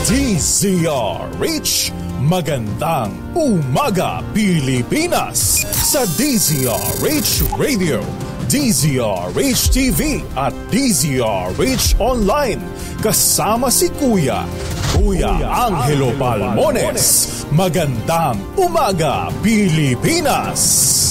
DZRH, magandang umaga Pilipinas! Sa DZRH Radio, DZRH TV at DZRH Online, kasama si Kuya Angelo Palmones. Magandang umaga Pilipinas!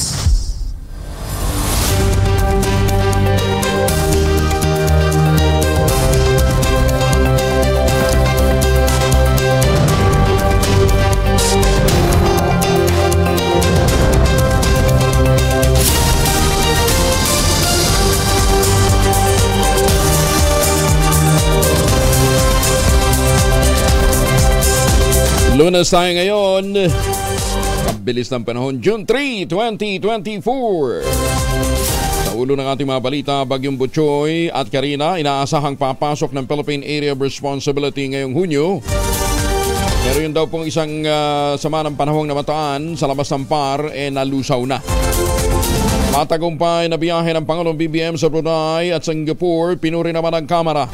Lunes tayo ngayon. Kabilis ng panahon, June 3, 2024. Sa ulo ng ating mga balita, Bagyong Butchoy at Karina inaasahang papasok ng Philippine Area of Responsibility ngayong Hunyo. Pero yun daw pong isang sama ng panahong namataan sa labas ng PAR nalusaw na. Matagumpay na biyahe ng Pangulong BBM sa Brunei at Singapore, pinuri naman ng Kamara.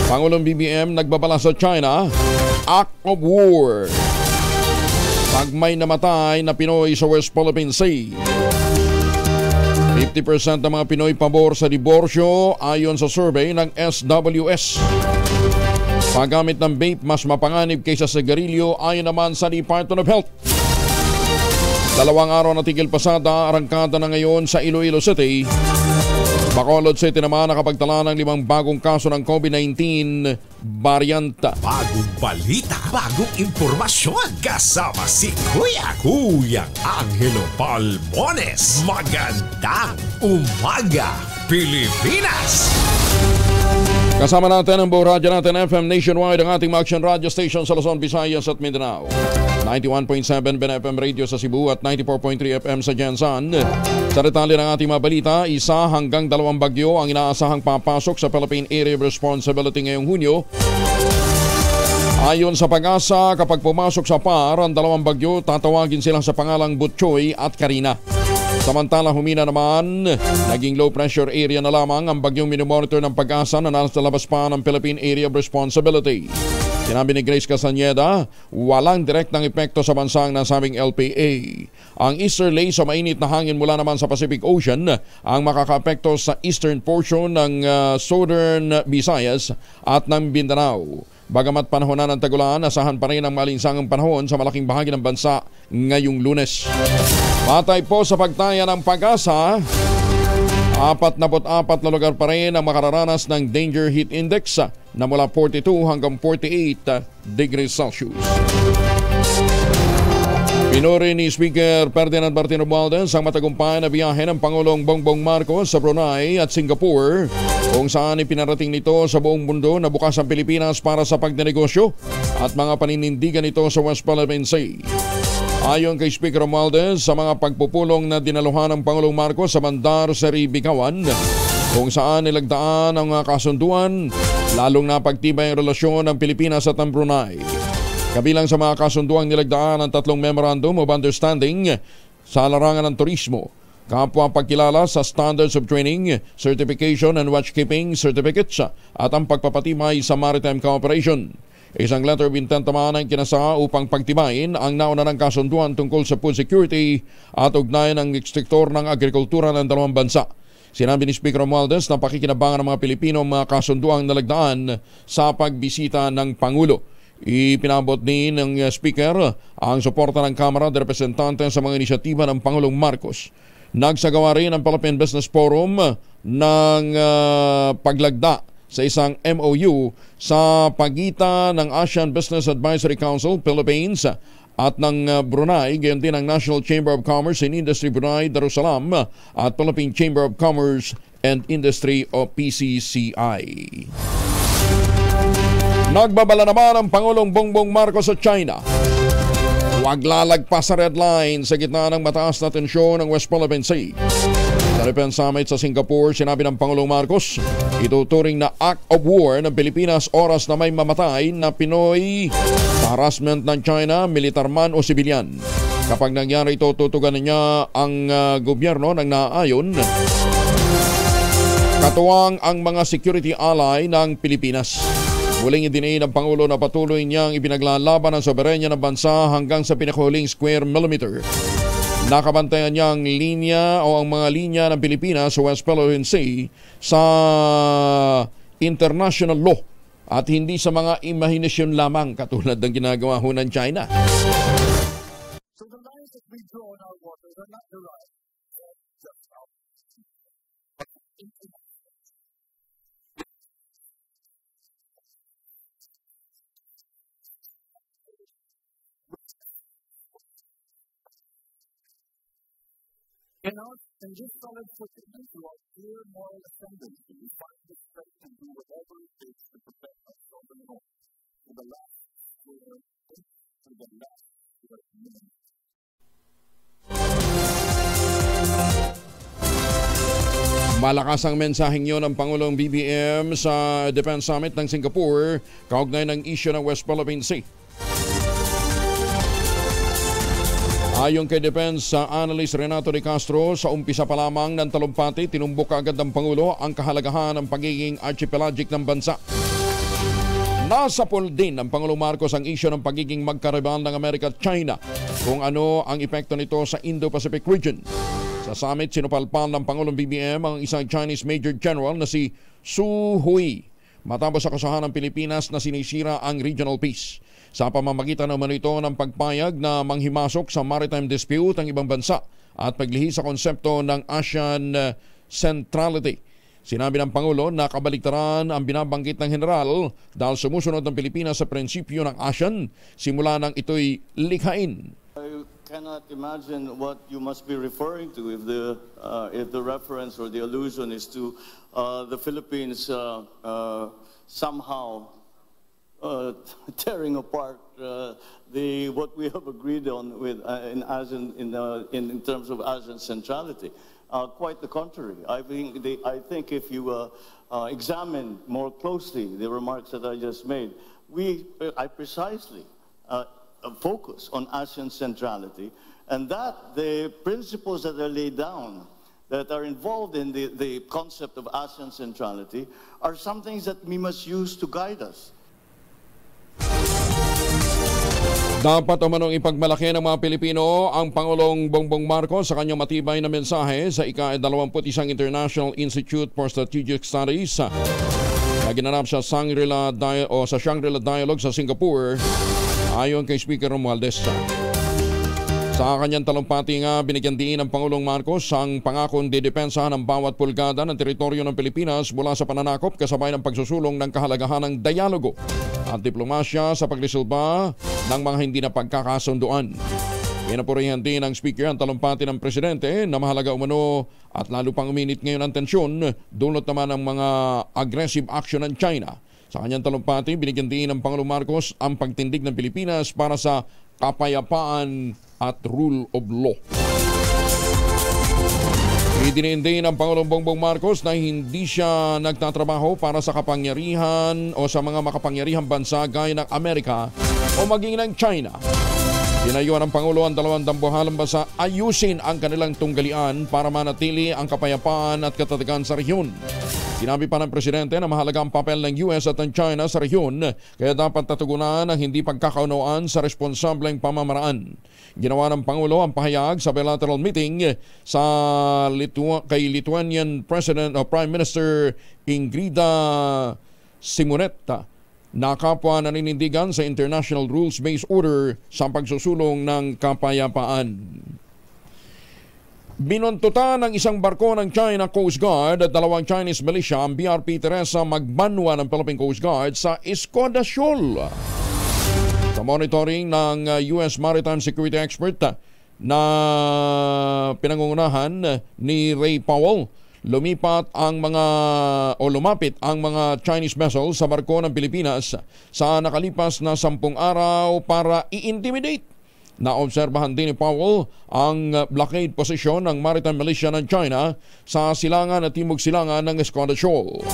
Pangulong BBM nagbabala sa China, Act of War. Pag may namatay na Pinoy sa West Philippine Sea. 50% ng mga Pinoy pabor sa diborsyo ayon sa survey ng SWS. Paggamit ng vape mas mapanganib kaysa sigarilyo ayon naman sa Department of Health. 2 araw na tigil pasada, arangkada na ngayon sa Iloilo City. Bacolod City naman nakapagtala ng 5 bagong kaso ng COVID-19 varianta. Bagong balita, bagong impormasyon. Kasama si Kuya Angelo Palmones. Magandang umaga, Pilipinas! Kasama natin ang buong radyo natin FM nationwide, ang ating mga action radio station sa Luzon, Visayas at Mindanao. 91.7 BNFM Radio sa Cebu at 94.3 FM sa Jensan. Sa detalye ng ating mga balita, 1 hanggang 2 bagyo ang inaasahang papasok sa Philippine Area of Responsibility ngayong Hunyo. Ayon sa Pag-asa, kapag pumasok sa PAR ang 2 bagyo, tatawagin sila sa pangalang Butchoy at Karina. Samantala humina naman, naging low pressure area na lamang ang bagyong minomonitor ng Pag-asa na nasa labas pa ng Philippine Area of Responsibility. Sinabi ni Grace Castañeda, walang direktang epekto sa bansang nasabing LPA. Ang easterly sa mainit na hangin mula naman sa Pacific Ocean ang makakaapekto sa eastern portion ng southern Visayas at ng Mindanao. Bagamat panahon na ng tagulan, asahan pa rin ang malinsangang panahon sa malaking bahagi ng bansa ngayong Lunes. Patay po sa pagtaya ng Pag-asa, 44 na lugar pa rin ang makararanas ng Danger Heat Index na mula 42 hanggang 48 degrees Celsius. Pinuri ni Speaker Ferdinand Martin Romualdez ang matagumpay na biyahe ng Pangulong Bongbong Marcos sa Brunei at Singapore, kung saan ipinarating nito sa buong mundo na bukas ang Pilipinas para sa pagnenegosyo at mga paninindigan nito sa West Philippine Sea. Ayon kay Speaker Romualdez, sa mga pagpupulong na dinaluhan ng Pangulong Marcos sa Bandar Seri Begawan, kung saan nilagdaan ang kasunduan, lalong napagtibay ang relasyon ng Pilipinas at ng Brunei. Kabilang sa mga kasunduang nilagdaan ang 3 Memorandum of Understanding sa larangan ng turismo, kapwa pagkilala sa Standards of Training, Certification and Watchkeeping Certificates at ang pagpapatibay sa Maritime Cooperation. Isang letter of intent naman ang kinasa upang pagtibayin ang nauna ng kasunduan tungkol sa food security at ugnayan ng sektor ng agrikultura ng 2 bansa. Sinabi ni Speaker Romualdez na pakikinabangan ng mga Pilipino ang mga kasunduang nalagdaan sa pagbisita ng Pangulo. Ipinabot din ng Speaker ang suporta ng Kamara de Representantes sa mga inisyatiba ng Pangulong Marcos. Nagsagawa rin ang Philippine Business Forum ng paglagda sa isang MOU sa pagitan ng Asian Business Advisory Council, Philippines at ng Brunei, gayon din ang National Chamber of Commerce and Industry Brunei, Darussalam at Philippine Chamber of Commerce and Industry o PCCI. Nagbabala naman ang Pangulong Bongbong Marcos sa China. Huwag lalagpas sa red line sa gitna ng mataas na tensyon ng West Philippine Sea. Sa Philippine Summit sa Singapore, sinabi ng Pangulong Marcos, ituturing na act of war ng Pilipinas oras na may mamatay na Pinoy sa harassment ng China, militar man o sibilyan. Kapag nangyari ito, tutuganan niya ang gobyerno ng naaayon, katuwang ang mga security ally ng Pilipinas. Muling idiniin ng Pangulo na patuloy niyang ipinaglalaban ang soberenya ng bansa hanggang sa pinakahuling square millimeter. Nakabantayan niya ang linya o ang mga linya ng Pilipinas sa West Philippine Sea sa international law at hindi sa mga imahinasyon lamang katulad ng ginagawa ho ng China. So the lines that we draw in our waters are not the lines just out. In this solid footing to our clear moral ascendancy, we find the strength to do whatever it takes to protect us from the north, to the last, to the last, to the human. Malakas ang mensaheng yun ng Pangulong BBM sa Defense Summit ng Singapore kaugnay ng issue ng West Philippine Sea. Ayon kay Defense Analyst Renato de Castro, sa umpisa pa lamang ng talumpati, tinumbok agad ng Pangulo ang kahalagahan ng pagiging archipelagic ng bansa. Nasapol din ng Pangulong Marcos ang isyu ng pagiging magkaribal ng Amerika at China kung ano ang epekto nito sa Indo-Pacific region. Sa summit, sinupalpal ng Pangulong BBM ang isang Chinese Major General na si Su Hui matapos sa kasahan ng Pilipinas na sinisira ang regional peace. Sa pamamagitan naman ito ng pagpayag na manghimasok sa maritime dispute ang ibang bansa at paglihi sa konsepto ng ASEAN centrality. Sinabi ng Pangulo na kabaliktaran ang binabanggit ng General dahil sumusunod ng Pilipinas sa prinsipyo ng ASEAN simula nang ito'y likhain. I cannot imagine what you must be referring to if the reference or the allusion is to the Philippines somehow tearing apart what we have agreed on with in ASEAN in terms of ASEAN centrality. Quite the contrary. I think if you examine more closely the remarks that I just made, I precisely focus on ASEAN centrality, and that the principles that are laid down that are involved in the concept of ASEAN centrality are some things that we must use to guide us. Dapat umanong ipagmalaki ng mga Pilipino ang Pangulong Bongbong Marcos sa kanyang matibay na mensahe sa ika-21 International Institute for Strategic Studies na ginanap sa Shangri-La Dialogue sa Singapore ayon kay Speaker Romualdez. Sa kanyang talumpati nga, binigyan din ng Pangulong Marcos ang pangakong didepensahan ng bawat pulgada ng teritoryo ng Pilipinas mula sa pananakop kasabay ng pagsusulong ng kahalagahan ng dialogo at diplomasya sa paglisilba ng mga hindi na pagkakasunduan. Pinapurihan din ng Speaker ang talumpati ng Presidente na mahalaga umano at lalo pang uminit ngayon ang tensyon dulot naman ng mga aggressive action ng China. Sa kanyang talumpati, binigyan din ng Pangulong Marcos ang pagtindig ng Pilipinas para sa kapayapaan at rule of law. Idiniin din ng Pangulong Bongbong Marcos na hindi siya nagtatrabaho para sa kapangyarihan o sa mga makapangyarihang bansa gaya ng Amerika o maging ng China. Tinayuan ng Pangulo ang dalawang dambuhalang bansa ayusin ang kanilang tunggalian para manatili ang kapayapaan at katatagan sa rehiyon. Sinabi pa ng Presidente na mahalaga ang papel ng US at ng China sa rehiyon kaya dapat tatugunan ang hindi pagkakaunawaan sa responsableng pamamaraan. Ginawa ng Pangulo ang pahayag sa bilateral meeting sa kay Lithuanian President o Prime Minister Ingrida Simonetta na kapwa naninindigan sa International Rules-Based Order sa pagsusulong ng kapayapaan. Binuntutan ng isang barko ng China Coast Guard at dalawang Chinese militia ang BRP Teresa Magbanwa ng Philippine Coast Guard sa Escoda Shoal. Sa monitoring ng US Maritime Security Expert na pinangungunahan ni Ray Powell, lumapit ang mga Chinese vessels sa barko ng Pilipinas sa nakalipas na 10 araw para i-intimidate. Naobserbahan din ni Powell ang blockade position ng maritime militia ng China sa silangan at timog silangan ng Escoda Shoal.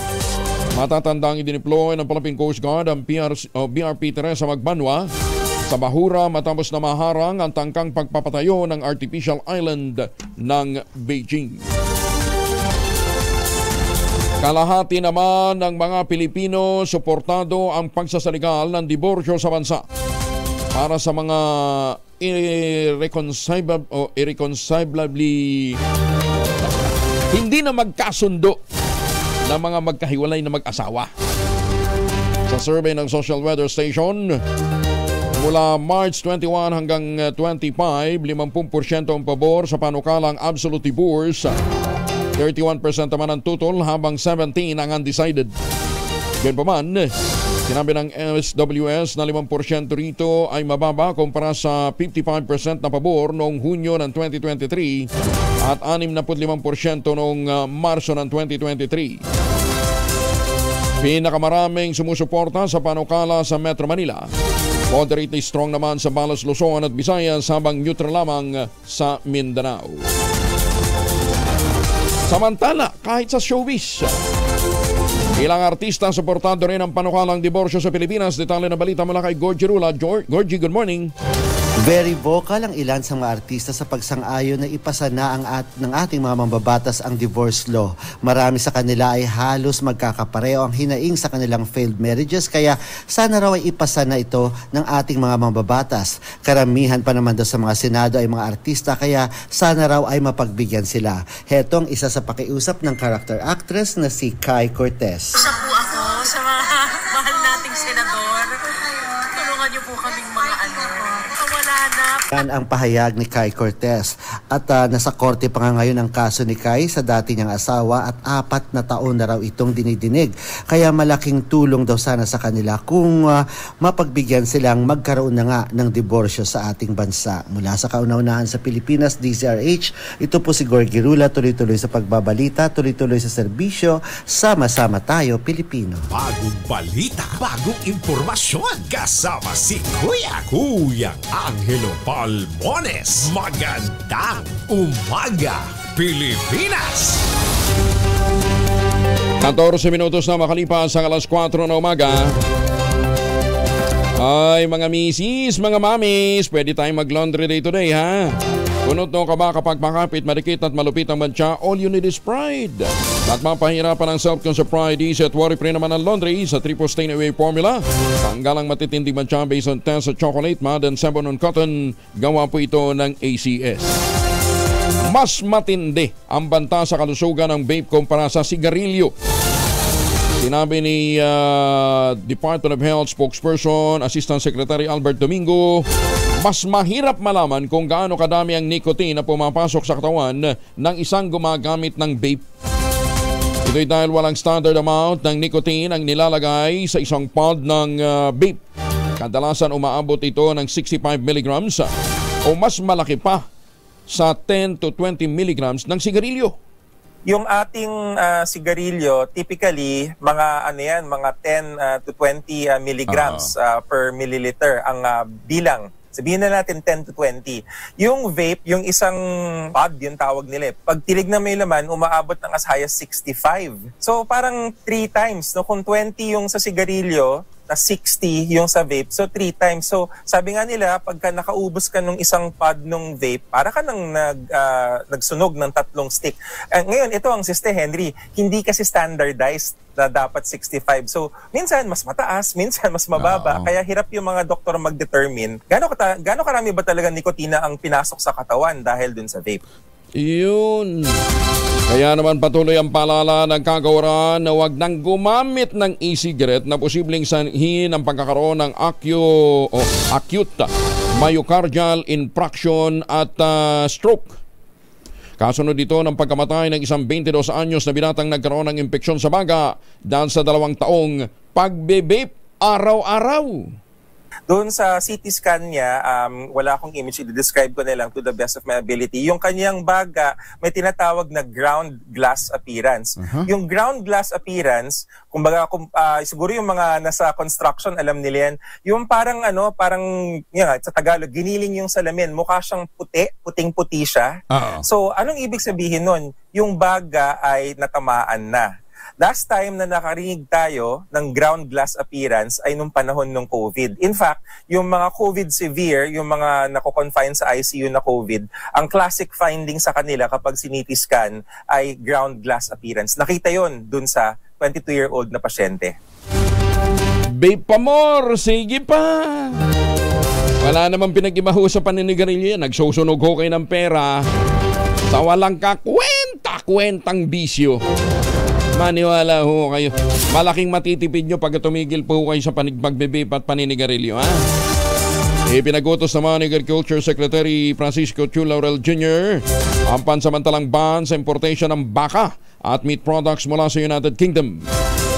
Matatandang idineploy ng Philippine Coast Guard ang BRP Teresa Magbanwa sa bahura matapos na maharang ang tangkang pagpapatayo ng artificial island ng Beijing. Kalahati naman ng mga Pilipino suportado ang pagsasaligal ng diborsyo sa bansa. Para sa mga irreconcilably hindi na magkasundo ng mga magkahiwalay na mag-asawa. Sa survey ng Social Weather Station, mula March 21 hanggang 25, 50% ang pabor sa panukalang absolute divorce, 31% naman ang tutol, habang 17% ang undecided. Ganyan pa man, sinabi ng SWS na 5% rito ay mababa kumpara sa 55% na pabor noong Hunyo ng 2023 at 65% noong Marso ng 2023. Pinakamaraming sumusuporta sa panukala sa Metro Manila. Moderately strong naman sa Balas, Luzon at Visayas, habang neutral lamang sa Mindanao. Samantala, kahit sa showbiz, ilang artista suportado rin ang panukalang diborsyo sa Pilipinas. Detalye na balita mula kay Gorgie Rula. Gorgie, good morning. Very vocal ang ilan sa mga artista sa pagsang-ayon na ipasa na ng ating mga mambabatas ang divorce law. Marami sa kanila ay halos magkakapareho ang hinaing sa kanilang failed marriages, kaya sana raw ay ipasa na ito ng ating mga mambabatas. Karamihan pa naman daw sa mga Senado ay mga artista, kaya sana raw ay mapagbigyan sila. Hetong isa sa pakiusap ng character actress na si Kai Cortez. Isa po ako sa mga mahal nating senador. Tulungan niyo po kaming mga wala na. Yan ang pahayag ni Kai Cortez. At nasa korte pa nga ngayon ang kaso ni Kai sa dati niyang asawa at 4 na taon na raw itong dinidinig. Kaya malaking tulong daw sana sa kanila kung mapagbigyan silang magkaroon na nga ng diborsyo sa ating bansa. Mula sa kauna-unahan sa Pilipinas, DZRH, ito po si Gorgie Rula, tuloy-tuloy sa pagbabalita, tuloy-tuloy sa serbisyo, sama-sama tayo Pilipino. Bagong balita, bagong impormasyon, kasama si Kuyang Angelo Palmones. Magandang umaga, Pilipinas! 14 minutos na makalipas ang alas 4 na umaga. Ay, mga misis, mga mamis, pwede tayong mag-laundry day today, ha? Kunot no ka ba kapag makapit, marikit at malupit ang bantya? All you need is Pride. At mapahirapan ang self-con sa Pride is at worry-free naman ang laundry sa triple stain away formula. Tanggal ang matitinding bantya based on test sa chocolate, mud, and sebon on cotton. Gawa po ito ng ACS. Mas matindi ang banta sa kalusugan ng vape kumpara sa sigarilyo. Sinabi ni Department of Health spokesperson, Assistant Secretary Albert Domingo, mas mahirap malaman kung gaano kadami ang nicotine na pumapasok sa katawan ng isang gumagamit ng vape. Ito'y dahil walang standard amount ng nicotine ang nilalagay sa isang pod ng vape. Kadalasan umaabot ito ng 65 milligrams o mas malaki pa sa 10 to 20 milligrams ng sigarilyo. Yung ating sigarilyo, typically, mga 10 to 20 milligrams per milliliter ang bilang. Sabihin na natin 10 to 20. Yung vape, yung isang pod, yung tawag nila. Pag tinignan mo yung laman, umaabot ng as high as 65. So parang 3 times. No? Kung 20 yung sa sigarilyo, na 60 yung sa vape, so 3 times. So sabi nga nila, pagka nakaubos ka ng isang pod ng vape, para ka nang nagsunog ng 3 stick. Ngayon, ito ang Siste Henry, hindi kasi standardized na dapat 65. So minsan mas mataas, minsan mas mababa. Kaya hirap yung mga doktor mag-determine gaano karami ba talaga nikotina ang pinasok sa katawan dahil dun sa vape. Yun. Kaya naman patuloy ang paalala ng kagawaran na huwag nang gumamit ng e-cigarette na posibleng sanhin ang pagkakaroon ng acute myocardial infarction at stroke. Kasunod dito ng pagkamatay ng isang 22 anyos na binatang nagkaroon ng impeksyon sa baga dahil sa 2 taong pagbe-vape araw-araw. Doon sa CT scan niya, wala akong image, i-describe ko na lang to the best of my ability. Yung kanyang baga, may tinatawag na ground glass appearance. Yung ground glass appearance, kumbaga, siguro yung mga nasa construction, alam nila yan, yung parang sa Tagalog, giniling yung salamin, mukha siyang puting-puti siya. So, anong ibig sabihin nun? Yung baga ay natamaan na. Last time na nakarinig tayo ng ground glass appearance ay nung panahon ng COVID. In fact, yung mga COVID severe, yung mga nako-confine sa ICU na COVID, ang classic finding sa kanila kapag CT scan ay ground glass appearance. Nakita yon dun sa 22-year-old na pasyente. Babe pa more, sige pa. Wala namang pinag-ibaho sa paninigarilyo. Nagsusunog ho kayo ng pera sa walang kakwenta-kwentang bisyo. Maniwala ho kayo. Malaking matitipid nyo pag tumigil po kayo sa pagbe-vape at paninigarilyo, ha? Ipinagutos naman ni Agriculture Secretary Francisco Chu Laurel Jr. ang pansamantalang ban sa importation ng baka at meat products mula sa United Kingdom.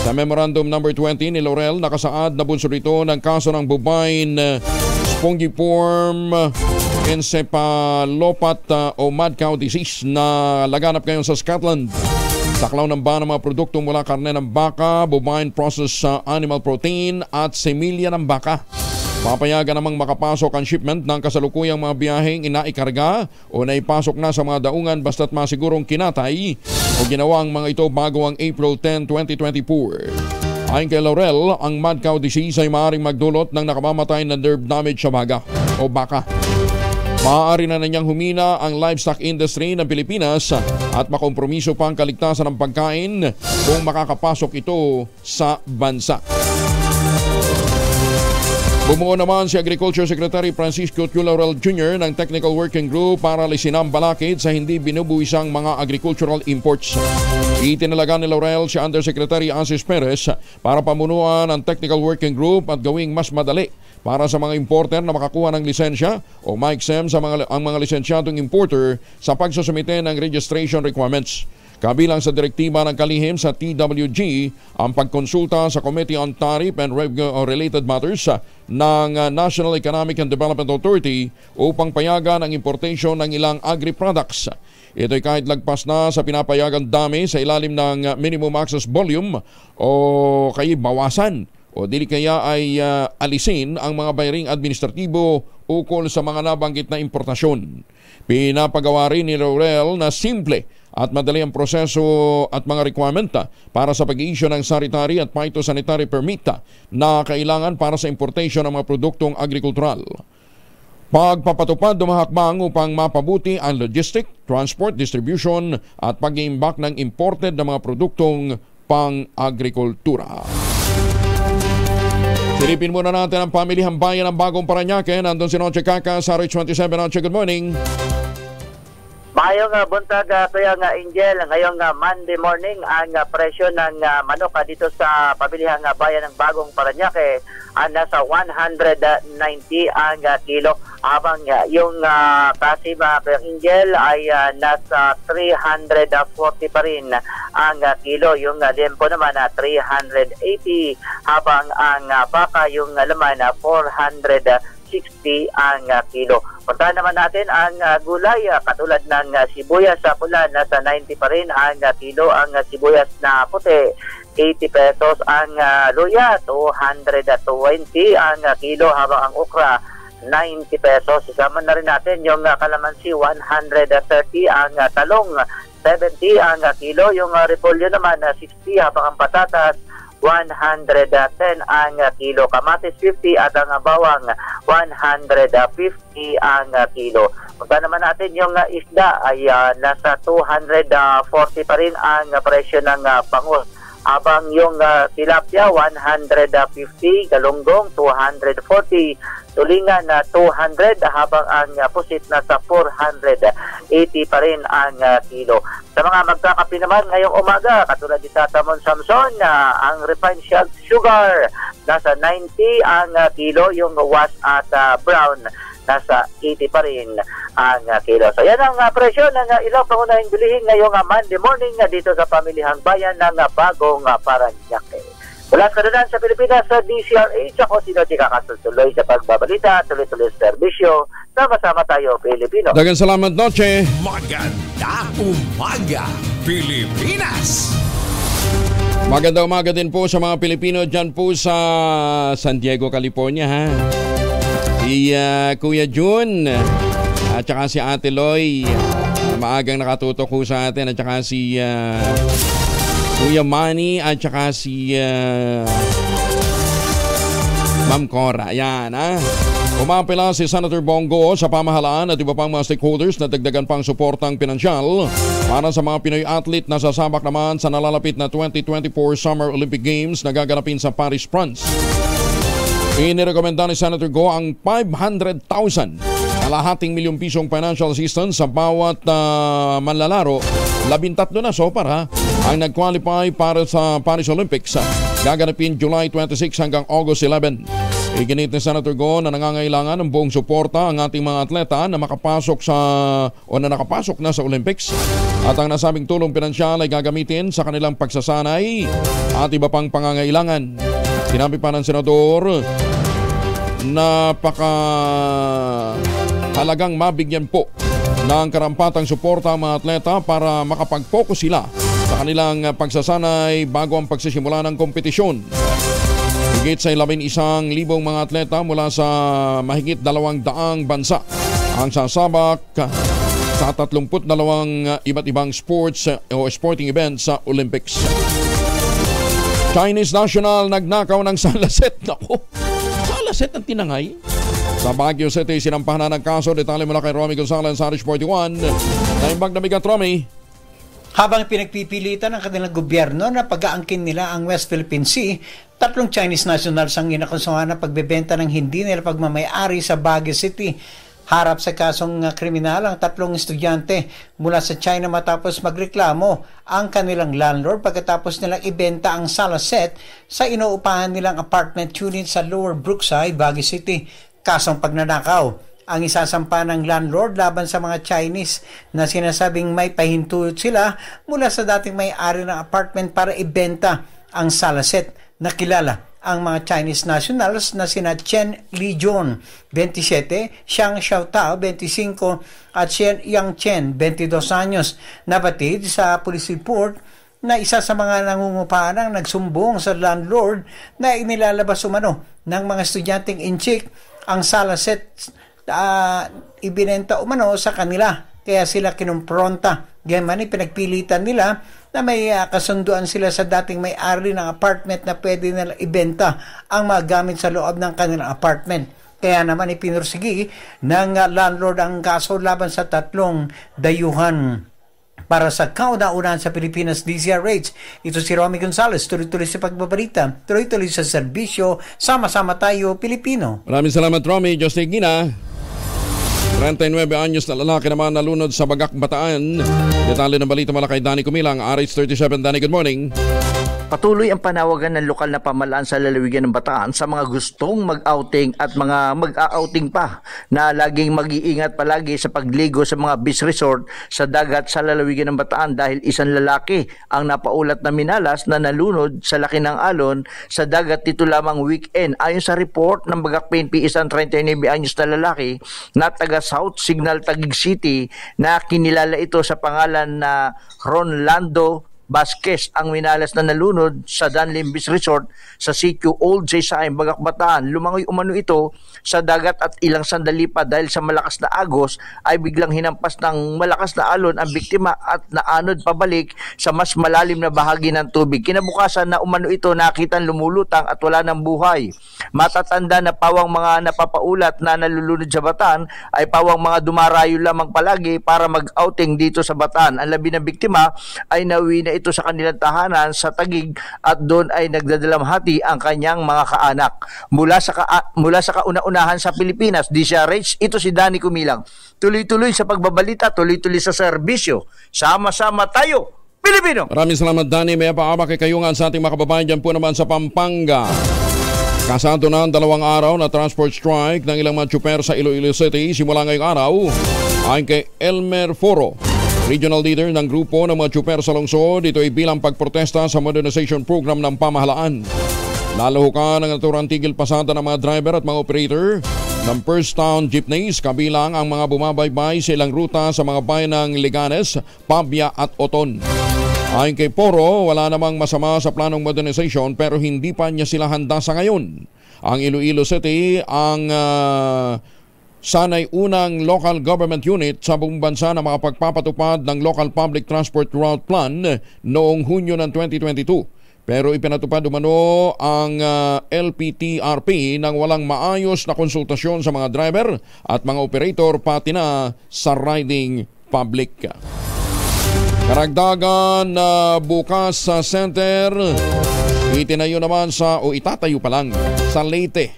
Sa Memorandum No. 20 ni Laurel, nakasaad na bunsod ito ng kaso ng bovine spongiform encephalopat o mad cow disease na laganap ngayon sa Scotland. Saklaw ng ban ng mga produkto mula karne ng baka, bovine processed animal protein at semilya ng baka. Papayagan namang makapasok ang shipment ng kasalukuyang mga biyaheng inaikarga o naipasok na sa mga daungan basta't masigurong kinatay o ginawa ang mga ito bago ang April 10, 2024. Ayon kay Laurel, ang mad cow disease ay maaaring magdulot ng nakamamatay na nerve damage sa baka. Maaari na niyang humina ang livestock industry ng Pilipinas at makompromiso pa ang kaligtasan ng pagkain kung makakapasok ito sa bansa. Bumuo naman si Agriculture Secretary Francisco Chu Laurel Jr. ng Technical Working Group para lisinang balakid sa hindi binubuwisang mga agricultural imports. Itinalaga ni Laurel si Undersecretary Asis Perez para pamunuan ang Technical Working Group at gawing mas madali para sa mga importer na makakuha ng lisensya o ma-exempt sa ang mga lisensyadong importer sa pagsusumite ng registration requirements. Kabilang sa direktiba ng kalihim sa TWG ang pagkonsulta sa Committee on Tariff and Related Matters ng National Economic and Development Authority upang payagan ang importation ng ilang agri-products. Ito'y kahit lagpas na sa pinapayagang dami sa ilalim ng minimum access volume o kaya bawasan o dili kaya ay alisin ang mga bayaring administratibo ukol sa mga nabanggit na importasyon. Pinapagawa rin ni Laurel na simple at madali ang proseso at mga requirement para sa pag-i-issue ng sanitary at phytosanitary permit na kailangan para sa importation ng mga produktong agrikultural. Pagpapatupad ng mga hakbang upang mapabuti ang logistic, transport, distribution at pag-iimbak ng imported na mga produktong pang-agrikultura. Silipin muna natin ang pamilihang bayan ng Bagong Paranaque. Nandun si Noche Kaka sa RH27. Noche, good morning. Mayong buntag, Kuya Angel, ngayong Monday morning, ang presyo ng manok dito sa pamilihang bayan ng Bagong Paranaque nasa 190 ang kilo, habang yung kasim, Kuya Angel, ay nasa 340 pa rin ang kilo. Yung lempo naman 380, habang ang baka yung laman 460 ang kilo. Puntahan naman natin ang gulay, katulad ng sibuyas sa pula, nasa 90 pa rin ang kilo. Ang sibuyas na puti, 80 pesos. Ang luya, 220 ang kilo, habang ang okra, 90 pesos. Isama na rin natin yung kalamansi, 130 ang talong, 70 ang kilo. Yung repolyo naman, 60, habang ang patatas, 110 ang kilo. Kamatis 50 at ang bawang 150 ang kilo. Punta naman natin yung isda ay nasa 240 pa rin ang presyo ng bangus. Habang yung tilapia 150, galunggong 240, tulingan 200, habang ang pusit nasa 480 pa rin ang kilo. Sa mga magkakape naman ngayong umaga, katulad ni Tatamon Samson, ang refined sugar nasa 90 ang kilo, yung was at brown nasa 80 pa rin ang kilo. So yan ang presyo ng ilang pangunahing bilihin ngayong Monday morning dito sa pamilihang bayan ng Bagong Paranaque. Mula sa kanunan sa Pilipinas, sa DCRH, ako si Noche Kakasutuloy sa pagbabalita, tuloy-tuloy serbisyo, sama-sama tayo, Pilipino. Dagang salamat, Noche. Magandang umaga, Pilipinas! Magandang umaga din po sa mga Pilipino dyan po sa San Diego, California, ha? Si Kuya Jun at saka si Ate Loy, maagang nakatutok po sa atin, at saka si Kuya Manny at saka si Ma'am Cora. Yan, ha? Umapela si Senator Bongo sa pamahalaan at iba pang mga stakeholders na dagdagan pang suportang pinansyal para sa mga Pinoy athlete na sasabak naman sa nalalapit na 2024 Summer Olympic Games na gaganapin sa Paris, France. Inirekomenda ni Senator Go ang 500,000 kalahating milyong pisong financial assistance sa bawat manlalaro. 13 na so para ang nag-qualify para sa Paris Olympics. Gaganapin July 26 hanggang August 11. Iginit ni Senator Go na nangangailangan ng buong suporta ang ating mga atleta na makapasok na nakapasok na sa Olympics. At ang nasabing tulong pinansyal ay gagamitin sa kanilang pagsasanay at iba pang pangangailangan. Sinabi pa ng Senador, halagang mabigyan po ng karampatang suporta ang mga atleta para makapag-focus sila sa kanilang pagsasanay bago ang pagsisimula ng kompetisyon. Higit sa 11,000 mga atleta mula sa mahigit 200 bansa ang sasabak sa 32 iba't ibang sports o sporting events sa Olympics. Chinese national nagnakaw ng salaset. Nako, salaset ang tinangay. Sa Baguio City, sinampahan na ng kaso. Detalye mula kay Romy Gonzalez, Irish 41. Naimbag na bigat, Romy. Habang pinagpipilitan ng kanilang gobyerno na pag-aangkin nila ang West Philippine Sea, 3 Chinese nationals ang inakusahan na pagbebenta ng hindi nila pagmamayari sa Baguio City. Harap sa kasong kriminal ang 3 estudyante mula sa China matapos magreklamo ang kanilang landlord pagkatapos nilang ibenta ang sala set sa inuupahan nilang apartment unit sa Lower Brookside, Baguio City. Kasong pagnanakaw ang isasampa ng landlord laban sa mga Chinese na sinasabing may pahintulot sila mula sa dating may-ari ng apartment para ibenta ang sala set. Nakilala ang mga Chinese nationals na sina Chen Lijun, 27, Xiang Xiaotao, 25, at Chen Yang Chen, 22 anyos. Nabatid sa police report na isa sa mga nangungupahan ang nagsumbong sa landlord na inilalabas umano ng mga estudyanteng inchik ang sala set ibinenta umano sa kanila. Kaya sila kinumpronta. Ganyan pinagpilitan nila na may kasunduan sila sa dating may-ari ng apartment na pwede nila ibenta ang mga gamit sa loob ng kanilang apartment. Kaya naman ipinursigi ng landlord ang kaso laban sa 3 dayuhan. Para sa kauna-unahan sa Pilipinas DZRH, ito si Romy Gonzalez, tuloy-tuloy sa pagbabalita, tuloy-tuloy sa serbisyo, sama-sama tayo Pilipino. Maraming salamat, Romy. Diyos Gina. 39 anyos na lalaki naman nalunod sa Bagak, Bataan. Detalye ng balita mula kay Danny Kumilang, RH37. Danny, good morning. Patuloy ang panawagan ng lokal na pamahalaan sa lalawigan ng Bataan sa mga gustong mag-outing at mga mag-a-outing pa na laging mag-iingat palagi sa pagligo sa mga beach resort sa dagat sa lalawigan ng Bataan dahil isang lalaki ang napaulat na minalas na nalunod sa laki ng alon sa dagat dito lamang weekend. Ayon sa report ng Bagak PNP, isang 39 anyos na lalaki na taga South Signal, Taguig City na kinilala ito sa pangalan na Ronlando Vasquez ang minalas na nalunod sa Danlim Beach Resort sa sitio Old Jaysaim, Bagak, Bataan. Lumangoy umano ito sa dagat at ilang sandali pa dahil sa malakas na agos ay biglang hinampas ng malakas na alon ang biktima at naanod pabalik sa mas malalim na bahagi ng tubig. Kinabukasan na umano ito nakitang lumulutang at wala ng buhay. Matatanda na pawang mga napapaulat na nalulunod sa Bataan ay pawang mga dumarayo lamang palagi para mag-outing dito sa Bataan. Ang labi ng biktima ay nauwi na ito sa kanilang tahanan sa Taguig at doon ay nagdadalamhati ang kanyang mga kaanak. Mula sa kauna-unahan sa Pilipinas, DZRH, ito si Danny Kumilang. Tuloy-tuloy sa pagbabalita, tuloy-tuloy sa serbisyo. Sama-sama tayo, Pilipino! Maraming salamat, Danny. May paabak kay kayungan sa ating mga kababayan dyan po naman sa Pampanga. Kasado na 2 araw na transport strike ng ilang mga tsuper sa Iloilo City simula ngayong araw ayon kay Elmer Foro, regional leader ng grupo ng mga tsuper sa lungsod. Ito ay bilang pagprotesta sa modernization program ng pamahalaan. Lalahukan ng naturang tigil pasada ng mga driver at mga operator ng First Town Jeepneys, kabilang ang mga bumabaybay sa ilang ruta sa mga bayan ng Liganes, Pabia at Oton. Ayon kay Poro, wala namang masama sa planong modernization pero hindi pa niya sila handa sa ngayon. Ang Iloilo City ang sana'y unang local government unit sa buong bansa na makapagpapatupad ng Local Public Transport Route Plan noong Hunyo ng 2022. Pero ipinatupad umano ang LPTRP nang walang maayos na konsultasyon sa mga driver at mga operator pati na sa riding public. Karagdagan na bukas sa center, itinayo naman itatayo pa lang sa Leyte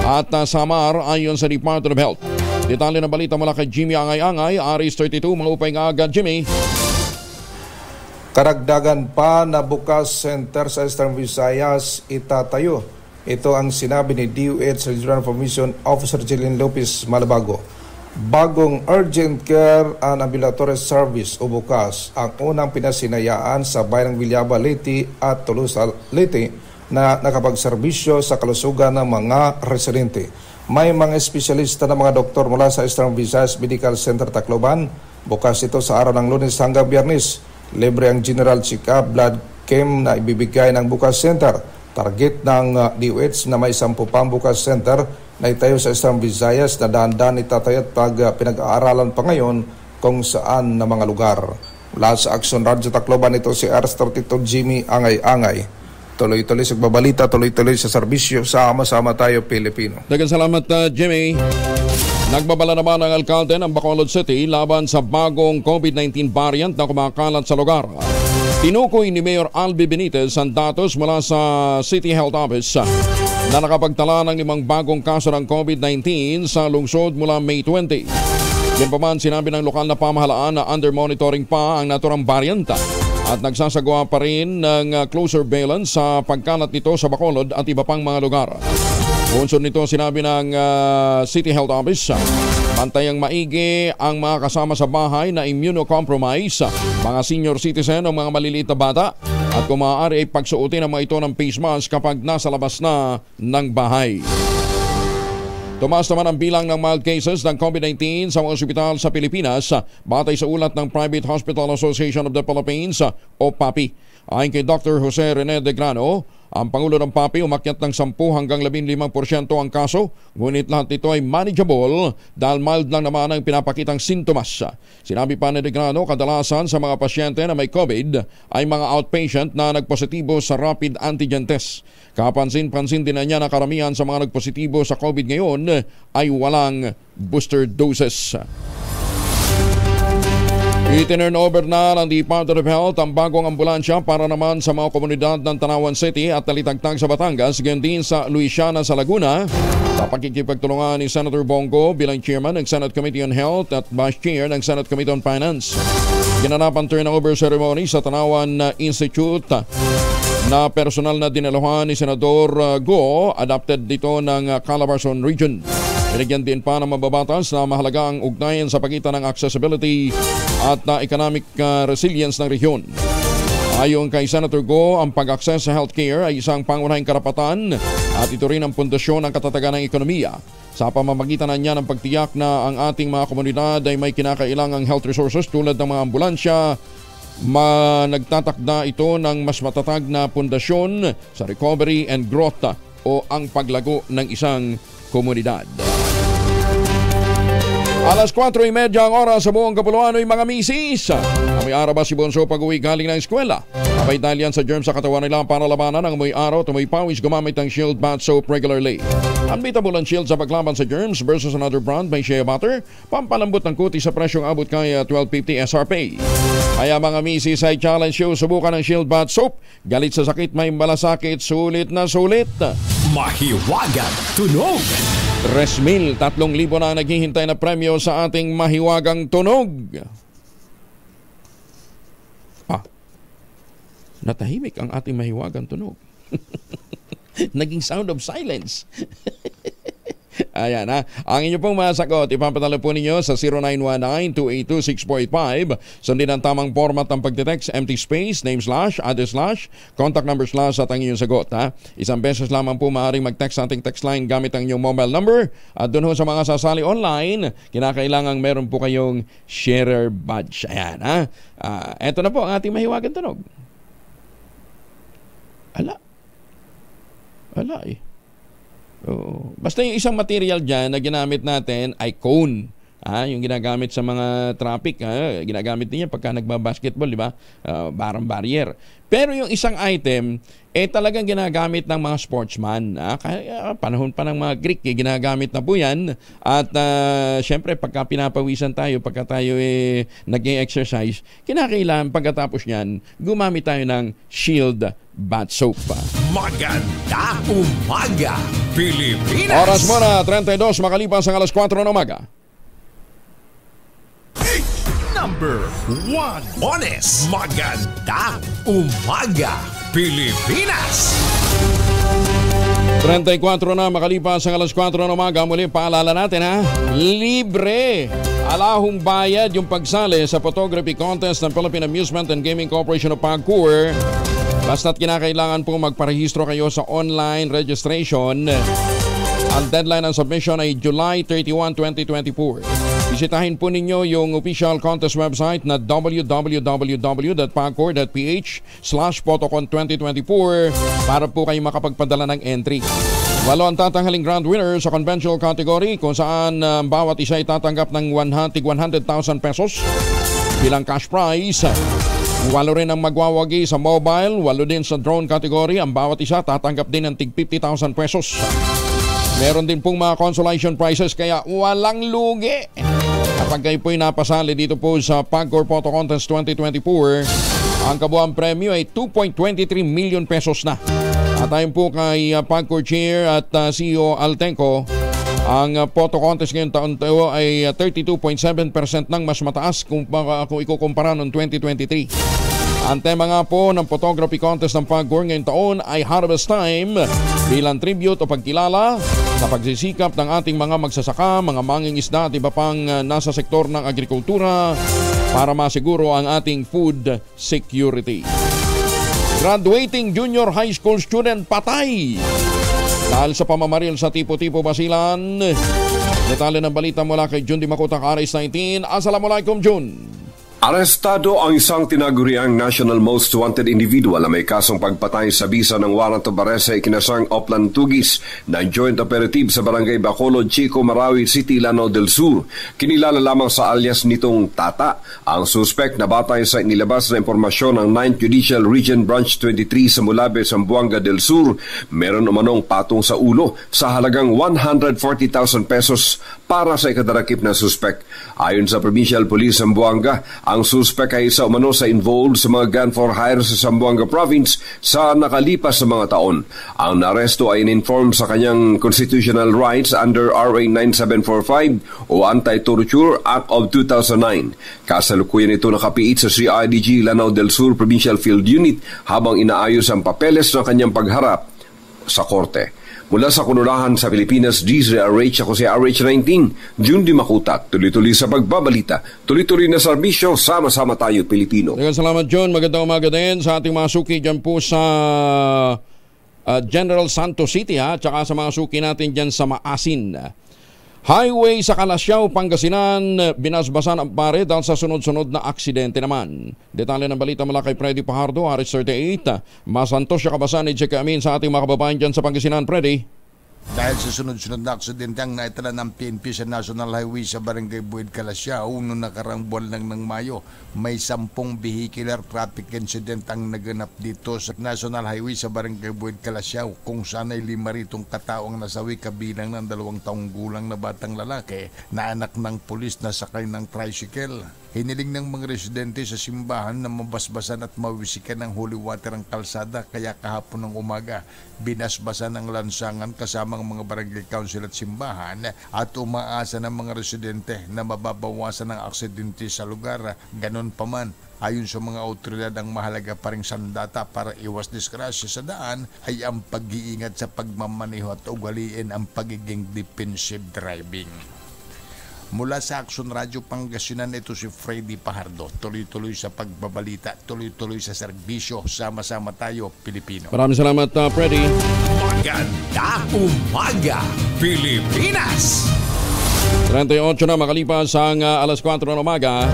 at Samar ayon sa Department of Health. Detalye ng balita mula kay Jimmy Angay-Angay, Aris 32, mga upay nga agad, Jimmy. Karagdagan pa na bukas center sa Eastern Visayas itatayo. Ito ang sinabi ni DOH Regional Information Officer Jillian Lopez Malabago. Bagong urgent care and ambulatory service o bukas ang unang pinasinayaan sa bayan ng Villaba, Leyte at Tolosa, Leyte na nakapagserbisyo sa kalusugan ng mga residente. May mga espesyalista na mga doktor mula sa Eastern Visayas Medical Center Tacloban. Bukas ito sa araw ng Lunes hanggang Biyernes. Libre ang general check-up blood chem na ibibigay ng bukas center. Target ng DOH na may 10 pang bukas center na itayo sa Eastern Visayas na dahan-dahan itatayo at pinag-aaralan pa ngayon kung saan na mga lugar. Mula sa Action Radio Tacloban, ito si R32 Jimmy Angay-Angay. Tuloy-tuloy sa babalita, tuloy-tuloy sa serbisyo. Sama-sama tayo, Pilipino. Daghang salamat, Jimmy. Nagbabala naman ang alkalde ng Bacolod City laban sa bagong COVID-19 variant na kumakalat sa lugar. Tinukoy ni Mayor Albi Benitez ang datos mula sa City Health Office na nakapagtala ng 5 bagong kaso ng COVID-19 sa lungsod mula May 20. Yan pa man, sinabi ng lokal na pamahalaan na under monitoring pa ang naturang variant at nagsasagawa pa rin ng close surveillance sa pagkalat nito sa Bacolod at iba pang mga lugar. Bunsod nito, sinabi ng City Health Office, bantayang maigi ang mga kasama sa bahay na immunocompromised, mga senior citizen o mga maliliit na bata, at kung maaari ay pagsuotin ang mga ito ng face mask kapag nasa labas na ng bahay. Tumaas naman ang bilang ng mild cases ng COVID-19 sa mga ospital sa Pilipinas batay sa ulat ng Private Hospital Association of the Philippines o PAPI. Ayon kay Dr. Jose Rene de Grano, ang Pangulo ng PAPI umakyat ng 10 hanggang 15% ang kaso, ngunit lahat ito ay manageable dahil mild lang naman ang pinapakitang sintomas. Sinabi pa ni de Grano, kadalasan sa mga pasyente na may COVID ay mga outpatient na nagpositibo sa rapid antigen test. Kapansin-pansin din na niya na karamihan sa mga nagpositibo sa COVID ngayon ay walang booster doses. I-turn over na ng Department of Health ang bagong ambulansya para naman sa mga komunidad ng Tanawan City at Talitagtag sa Batangas, gayon din sa Luisiana sa Laguna. Sa pakikipagtulungan ni Senator Bongo bilang Chairman ng Senate Committee on Health at Vice Chair ng Senate Committee on Finance. Ginanap ang turnover ceremony sa Tanawan Institute na personal na dinaluhan ni Senador Go, adopted dito ng Calabarzon Region. Binigyan din pa ng mababatas na mahalaga ang ugnayan sa pagitan ng accessibility at economic resilience ng rehiyon. Ayon kay Senator Go, ang pag-access sa healthcare ay isang pangunahing karapatan at ito rin ang pundasyon ng katatagan ng ekonomiya. Sa pamamagitan niya ng pagtiyak na ang ating mga komunidad ay may kinakailangang health resources tulad ng mga ambulansya, nagtatakda ito ng mas matatag na pundasyon sa recovery and growth o ang paglago ng isang komunidad. Alas 4:30 ang oras sa buong Kapuluano'y mga misis. Amoy araw ba si Bonso pag-uwi galing ng eskwela? Abay dahil yan sa germs sa katawan nila para labanan ang amoy araw, tumoy pawis, gumamit ng Shield Bath Soap regularly. Unbeatable ang Shield sa paglaban sa germs versus another brand by Shea Butter. Pampalambot ng kutis sa presyong abot kaya $12.50 SRP. Kaya mga misis ay challenge you, subukan ng Shield Bath Soap. Galit sa sakit, may malasakit, sulit na sulit. Mahiwagang tunog. 3,000 na naghihintay na premyo sa ating mahiwagang tunog. Natahimik ang ating mahiwagang tunog. Naging sound of silence. Ayan ha. Ang inyo pong masagot, ipapadala po ninyo sa 0919-282-6485. Sundin ang tamang format ng pagtitext, empty space, name slash, address slash, contact number slash at ang inyong sagot ha. Isang beses lamang po maaaring mag-text sa ating text line gamit ang inyong mobile number. At doon ho sa mga sasali online, kinakailangang meron po kayong sharer badge. Ayan ha. Eto na po ang ating mahiwagang tunog. Ala eh. Basta yung isang material dyan na ginamit natin ay cone. Yung ginagamit sa mga traffic, ginagamit din yan pagka nagbabasketball, di ba? Barang barrier. Pero yung isang item, talagang ginagamit ng mga sportsman. Kaya panahon pa ng mga Greek, ginagamit na po yan. At syempre, pagka pinapawisan tayo, pagka tayo nag-exercise, kinakailangan pagkatapos niyan, gumamit tayo ng Shield Bath Soap. Maganda umaga, Pilipinas! Oras mo na, 32, makalipas ang alas 4 ng umaga. Number 1, Honest. Magandang umaga, Pilipinas! 34 na makalipas ang alas 4 ng umaga. Muli paalala natin libre, alahong bayad yung pagsali sa photography contest ng Philippine Amusement and Gaming Corporation of PAGCOR. Basta't kinakailangan po magparehistro kayo sa online registration. Ang deadline ng submission ay July 31, 2024. Bisitahin po ninyo yung official contest website na www.pagcor.ph/photocon2024 para po kayo makapagpadala ng entry. 8 ang tatanghaling grand winner sa conventional category kung saan bawat isa ay tatanggap ng 100,000 pesos bilang cash prize. 8 rin ang magwawagi sa mobile, 8 din sa drone category. Ang bawat isa tatanggap din ng tig 50,000 pesos. Meron din pong mga consolation prizes kaya walang lugi. Kapag kayo po'y napasali dito po sa PAGCOR Photo Contest 2024, ang kabuuan premyo ay 2.23 million pesos na. At ayon po kay PAGCOR Chair at CEO Altenco, ang photo contest ngayong taon tayo ay 32.7% ng mas mataas kung ikukumpara noong 2023. Ang tema nga po ng photography contest ng PAGCOR ngayong taon ay Harvest Time bilang tribute o pagkilala sa pagsisikap ng ating mga magsasaka, mga mangingisda at iba pang nasa sektor ng agrikultura para masiguro ang ating food security. Graduating junior high school student patay dahil sa pamamaril sa Tipo-Tipo, Basilan. Detalye ng balita mula kay Jun Di Makuta, RS19. Assalamualaikum, Jun. Arestado ang isang tinaguriang National Most Wanted individual na may kasong pagpatay sa bisa ng warrant of arrest sa ikinasang Oplan Tugis ng Joint Operative sa Barangay Bacolod, Chico, Marawi City, Lanao del Sur. Kinilala lamang sa alias nitong Tata. Ang suspect na batay sa inilabas na impormasyon ng 9th Judicial Region Branch 23 sa Mulabe, Zamboanga del Sur, meron umanong patong sa ulo sa halagang 140,000 pesos para sa ikadarakip na suspect. Ayon sa Provincial Police Zamboanga, ang suspect ay isa umano sa involved sa mga gun for hire sa Zamboanga Province sa nakalipas sa mga taon. Ang naresto ay in-inform sa kanyang constitutional rights under RA 9745 o Anti-Torture Act of 2009. Kasalukuyan ito nakapiit sa CIDG Lanao del Sur Provincial Field Unit habang inaayos ang papeles ng kanyang pagharap sa korte. Mula sa Kunulahan sa Pilipinas, DZRH, ako si RH19, Jun Di Makuta, tuloy-tuloy sa pagbabalita, tuloy-tuloy na serbisyo, sama-sama tayo Pilipino. Salamat, John. Magandang umaga din sa ating mga suki dyan po sa General Santos City, tsaka sa mga suki natin dyan sa Maasin. Highway sa Calasiao, Pangasinan, binasbasan ang pare dahil sa sunod-sunod na aksidente naman. Detalye ng balita mula kay Freddy Pajardo, RH38. Masantos siya kabasan ni Check Amin sa ating mga kababayan dyan sa Pangasinan, Freddy. Dahil sa sunod-sunod na aksidente ang naitala ng PNP sa National Highway sa Barangay Buid, Calasiao noong nakarang buwan lang ng Mayo, may 10 vehicular traffic incident ang naganap dito sa National Highway sa Barangay Buid, Calasiao, kung saan ay 5 ritong katao ang nasawi kabilang ng 2 taong gulang na batang lalaki na anak ng pulis na sakay ng tricycle. Hiniling ng mga residente sa simbahan na mabasbasan at mawisikan ng holy water ang kalsada, kaya kahapon ng umaga binasbasan ang lansangan kasama ang mga barangay council at simbahan at umaasa ng mga residente na mababawasan ang aksidente sa lugar. Ganon pa man, ayon sa mga otoridad, ang mahalaga pa ring sandata para iwas disgrasya sa daan ay ang pag-iingat sa pagmamaneho at ugaliin ang pagiging defensive driving. Mula sa Action Radio Pangasinan, ito si Freddy Pajardo. Tuloy-tuloy sa pagbabalita, tuloy-tuloy sa serbisyo. Sama-sama tayo, Pilipino. Maraming salamat, Freddy. Maganda umaga, Pilipinas! 38 na makalipas ang alas 4 ng umaga.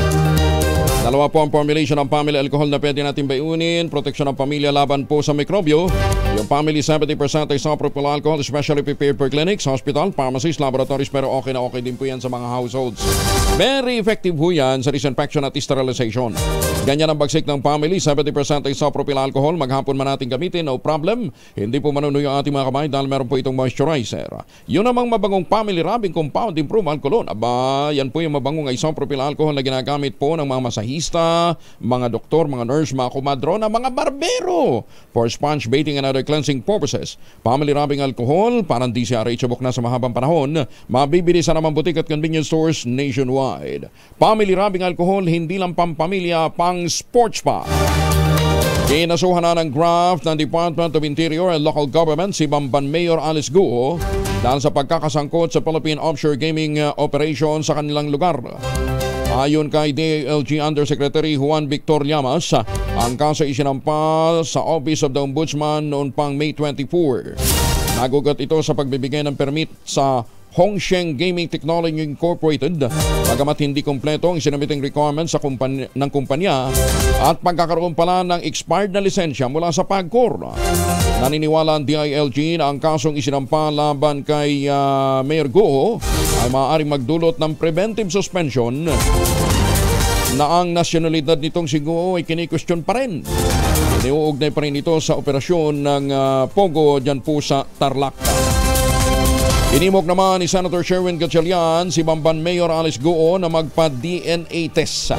Dalawa po ang formulation ng family alcohol na pwede natin bayunin. Proteksyon ng pamilya laban po sa mikrobyo. Yung family 70% isopropyl alcohol, especially prepared for clinics, hospital, pharmacies, laboratories, pero okay na okay din po yan sa mga households. Very effective po yan sa disinfection at sterilization. Ganyan ang bagsik ng family, 70% isopropyl alcohol. Maghapon man natin gamitin, no problem. Hindi po manunuyo ang ating mga kamay dahil meron po itong moisturizer. Yun namang mabangong family rubbing compound improve alcohol. Aba, yan po yung mabangong isopropyl alcohol na ginagamit po ng mga masahista, mga doktor, mga nurse, mga kumadrona, mga barbero for sponge baiting and other cleansing purposes. Family rubbing alcohol, parang DCRH subok na sa mahabang panahon, mabibili sa namang butik at convenience stores nationwide. Family rubbing alcohol, hindi lang pampamilya, pang sports pa. Kinasuhan na ng graft ng Department of Interior and Local Government si Bamban Mayor Alice Guo dahil sa pagkakasangkot sa Philippine Offshore Gaming Operation sa kanilang lugar. Ayon kay DILG Undersecretary Juan Victor Llamas, ang kaso isinampa sa Office of the Ombudsman noon pang May 24. Nagugat ito sa pagbibigay ng permit sa Hongsheng Gaming Technology Incorporated, bagamat hindi kompleto ang sinamiting requirements ng kumpanya at pagkakaroon pala ng expired na lisensya mula sa PAGCOR. Naniniwala ang DILG na ang kasong isinampa laban kay Mayor Guo ay maaaring magdulot ng preventive suspension na ang nasyonalidad nitong si Guo ay kini-question pa rin. Iniuugnay pa rin ito sa operasyon ng Pogo dyan po sa Tarlac. Inimok naman ni Senator Sherwin Gatchalian si Bamban Mayor Alice Guo na magpa-DNA test.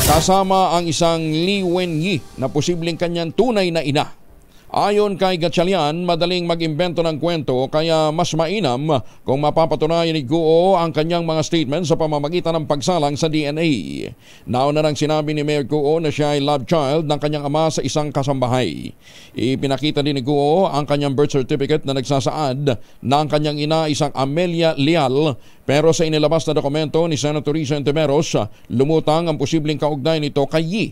Kasama ang isang Li Wenyi na posibleng kanyang tunay na ina. Ayon kay Gatchalian, madaling mag-imbento ng kwento kaya mas mainam kung mapapatunayan ni Guo ang kanyang mga statements sa pamamagitan ng pagsalang sa DNA. Nauna nang sinabi ni Mayor Guo na siya ay love child ng kanyang ama sa isang kasambahay. Ipinakita din ni Guo ang kanyang birth certificate na nagsasaad na ang kanyang ina isang Amelia Leal, pero sa inilabas na dokumento ni Senator Risa Ontiveros, lumutang ang posibleng kaugnay nito kay Yi.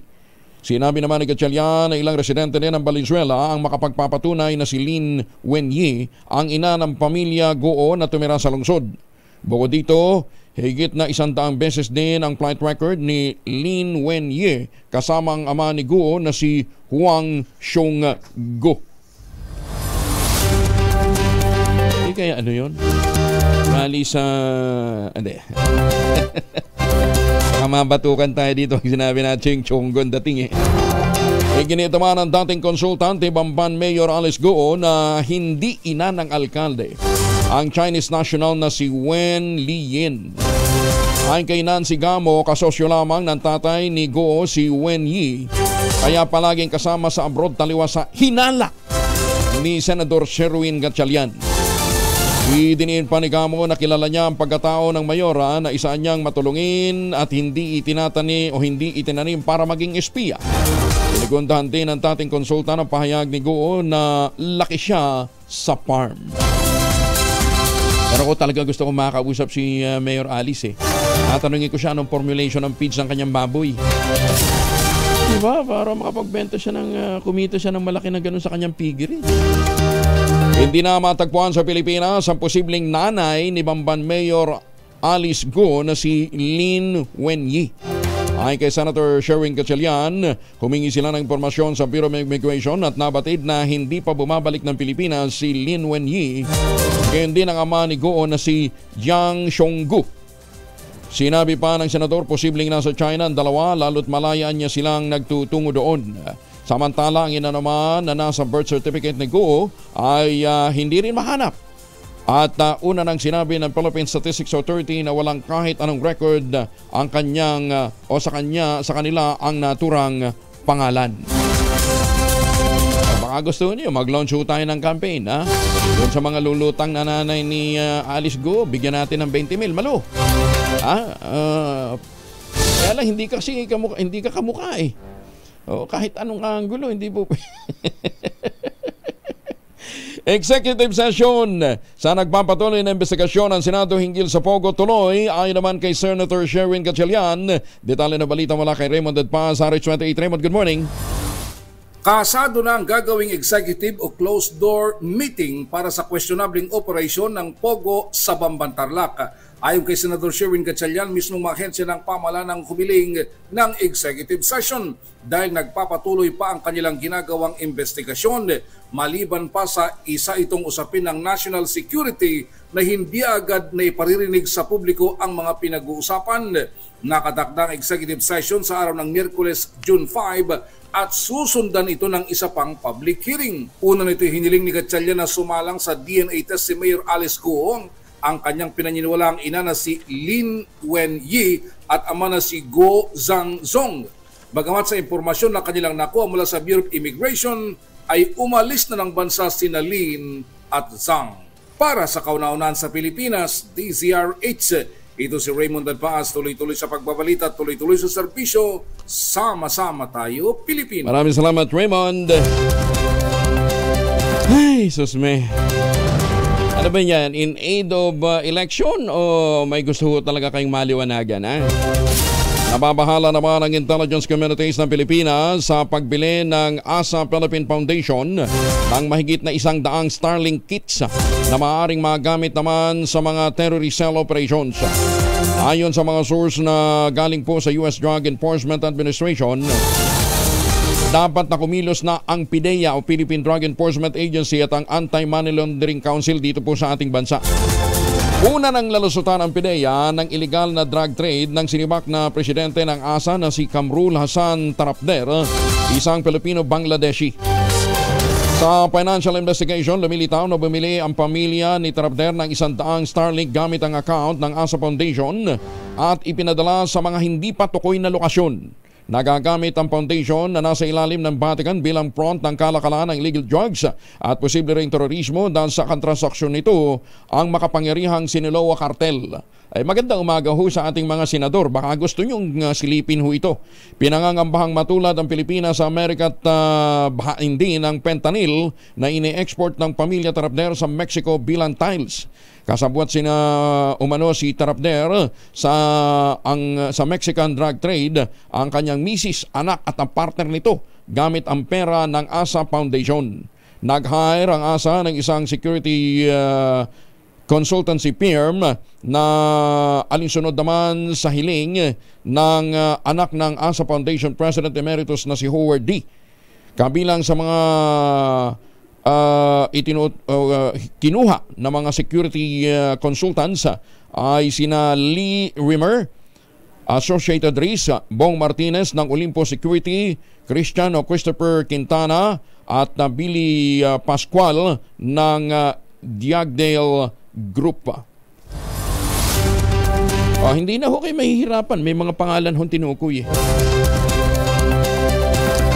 Sinabi naman ni Gatchalian na ilang residente din ng Valenzuela ang makapagpapatunay na si Lin Wenyi ang ina ng pamilya Guo na tumira sa lungsod. Bukod dito, higit na 100 beses din ang flight record ni Lin Wenyi kasama ang ama ni Guo na si Huang Xionggu. Hindi kaya ano yun? Mali sa... Hindi. Mabatukan tayo dito ang sinabi na Ching Chonggon dating Iginito man ng dating konsultante Bamban Mayor Alice Guo na hindi ina ng alkalde ang Chinese national na si Wen Liyin. Ayon kay Nancy Gamo, kasosyo lamang ng tatay ni Guo si Wen Yi, kaya palaging kasama sa abroad taliwas sa hinala ni Senador Sherwin Gatchalian. Idiniin pa ni Gamo na kilala niya ang pagkatao ng mayora na isa niyang matulungin at hindi itinatani o hindi itinanim para maging espiya. Pinigundahan din ng dating konsultan ng pahayag ni Guo na laki siya sa farm. Pero ko talaga gusto kong makakausap si Mayor Alice Tatanungin ko siya anong formulation ng feeds ng kanyang baboy. Diba? Para makapagbenta siya ng kumita siya ng malaki na ganun sa kanyang piggery. Hindi na matagpuan sa Pilipinas ang posibleng nanay ni Bamban Mayor Alice Guo na si Lin Wenyi. Ayon kay Senator Sherwin Gatchalian, humingi sila ng impormasyon sa Bureau of Immigration at nabatid na hindi pa bumabalik ng Pilipinas si Lin Wenyi. Gayon din ang ama ni Guo na si Jiang Xionggu. Sinabi pa ng senador, posibleng nasa China ang dalawa lalo't malayaan niya silang nagtutungo doon. Samantala, ang ina naman na nasa birth certificate ni Guo ay hindi rin mahanap. At una nang sinabi ng Philippine Statistics Authority na walang kahit anong record ang kanyang o sa kanila ang naturang pangalan. Baka gusto niyo mag-launch tayo ng campaign, ha? Doon sa mga lulutang na nanay ni Alice Guo, bigyan natin ng 20 mil, malo. Kaya lang hindi ka kamukha eh. O, kahit anong angulo, hindi po. Executive session sa nagpapatuloy na investigasyon ng Senado hinggil sa Pogo tuloy. Ayon naman kay Senator Sherwin Gatchalian. Detalye na balita mula kay Raymond Edpaz, RH28. Raymond, good morning. Kasado na ang gagawing executive o closed-door meeting para sa questionabling operasyon ng Pogo sa Bambantarlac. Ayon kay Senador Sherwin Gatchalian, mismong ahensya ng pamahalaan ang humiling ng executive session dahil nagpapatuloy pa ang kanilang ginagawang investigasyon maliban pa sa isa itong usapin ng national security na hindi agad na iparirinig sa publiko ang mga pinag-uusapan. Nakatakdang executive session sa araw ng Miyerkules, June 5 at susundan ito ng isa pang public hearing. Una nito hiniling ni Gatchalian na sumalang sa DNA test si Mayor Alice Goong, ang kanyang pinaniniwalaang ina na si Lin Wenyi at ama na si Go Zhangzong. Bagamat sa impormasyon na kanilang nakuha mula sa Bureau of Immigration, ay umalis na ng bansa sina Lin at Zhang. Para sa kauna-unahan sa Pilipinas, DZRH, ito si Raymond Adpaas, tuloy-tuloy sa pagbabalita, tuloy-tuloy sa serbisyo, sama-sama tayo, Pilipinas. Maraming salamat, Raymond. Ay, susme. Ano ba yan? In aid of election o may gusto talaga kayong maliwanagan? Nababahala naman ang intelligence communities ng Pilipinas sa pagbili ng ASA Philippine Foundation ng mahigit na 100 Starlink kits na maaaring magamit naman sa mga terrorist cell operations. Ayon sa mga source na galing po sa US Drug Enforcement Administration, dapat na kumilos na ang PDEA o Philippine Drug Enforcement Agency at ang Anti-Money Laundering Council dito po sa ating bansa. Una nang lalusutan ang PDEA ng illegal na drug trade ng sinibak na presidente ng ASA na si Kamrul Hassan Tarapder, isang Pilipino-Bangladeshi. Sa financial investigation, lumilitaw na bumili ang pamilya ni Tarapder ng 100 Starlink gamit ang account ng ASA Foundation at ipinadala sa mga hindi pa tukoy na lokasyon. Nagagamit ang foundation na nasa ilalim ng Vatican bilang front ng kalakalan ng illegal drugs at posible ring terorismo dahil sa transaksyon nito ang makapangyarihang Sinaloa Cartel. Ay magandang umaga ho sa ating mga senador. Baka gusto nyong silipin ho ito. Pinangangambahang matulad ang Pilipinas sa Amerika at bahain din ng fentanyl na ini-export ng pamilya Tarapder sa Mexico bilang tiles. Kasabwat sina umano si Tarapder sa Mexican drug trade, ang kanyang misis, anak at ang partner nito gamit ang pera ng ASA Foundation. Nag-hire ang ASA ng isang security consultancy firm na alinsunod naman sa hiling ng anak ng ASA Foundation President Emeritus na si Howard D. Kabilang sa mga kinuha ng mga security consultants ay sina Lee Rimmer, Associated Reis, Bong Martinez ng Olympus Security, Christopher Quintana at Billy Pascual ng Diagdale Group. Hindi na ho kayo mahihirapan, may mga pangalan hong tinukoy.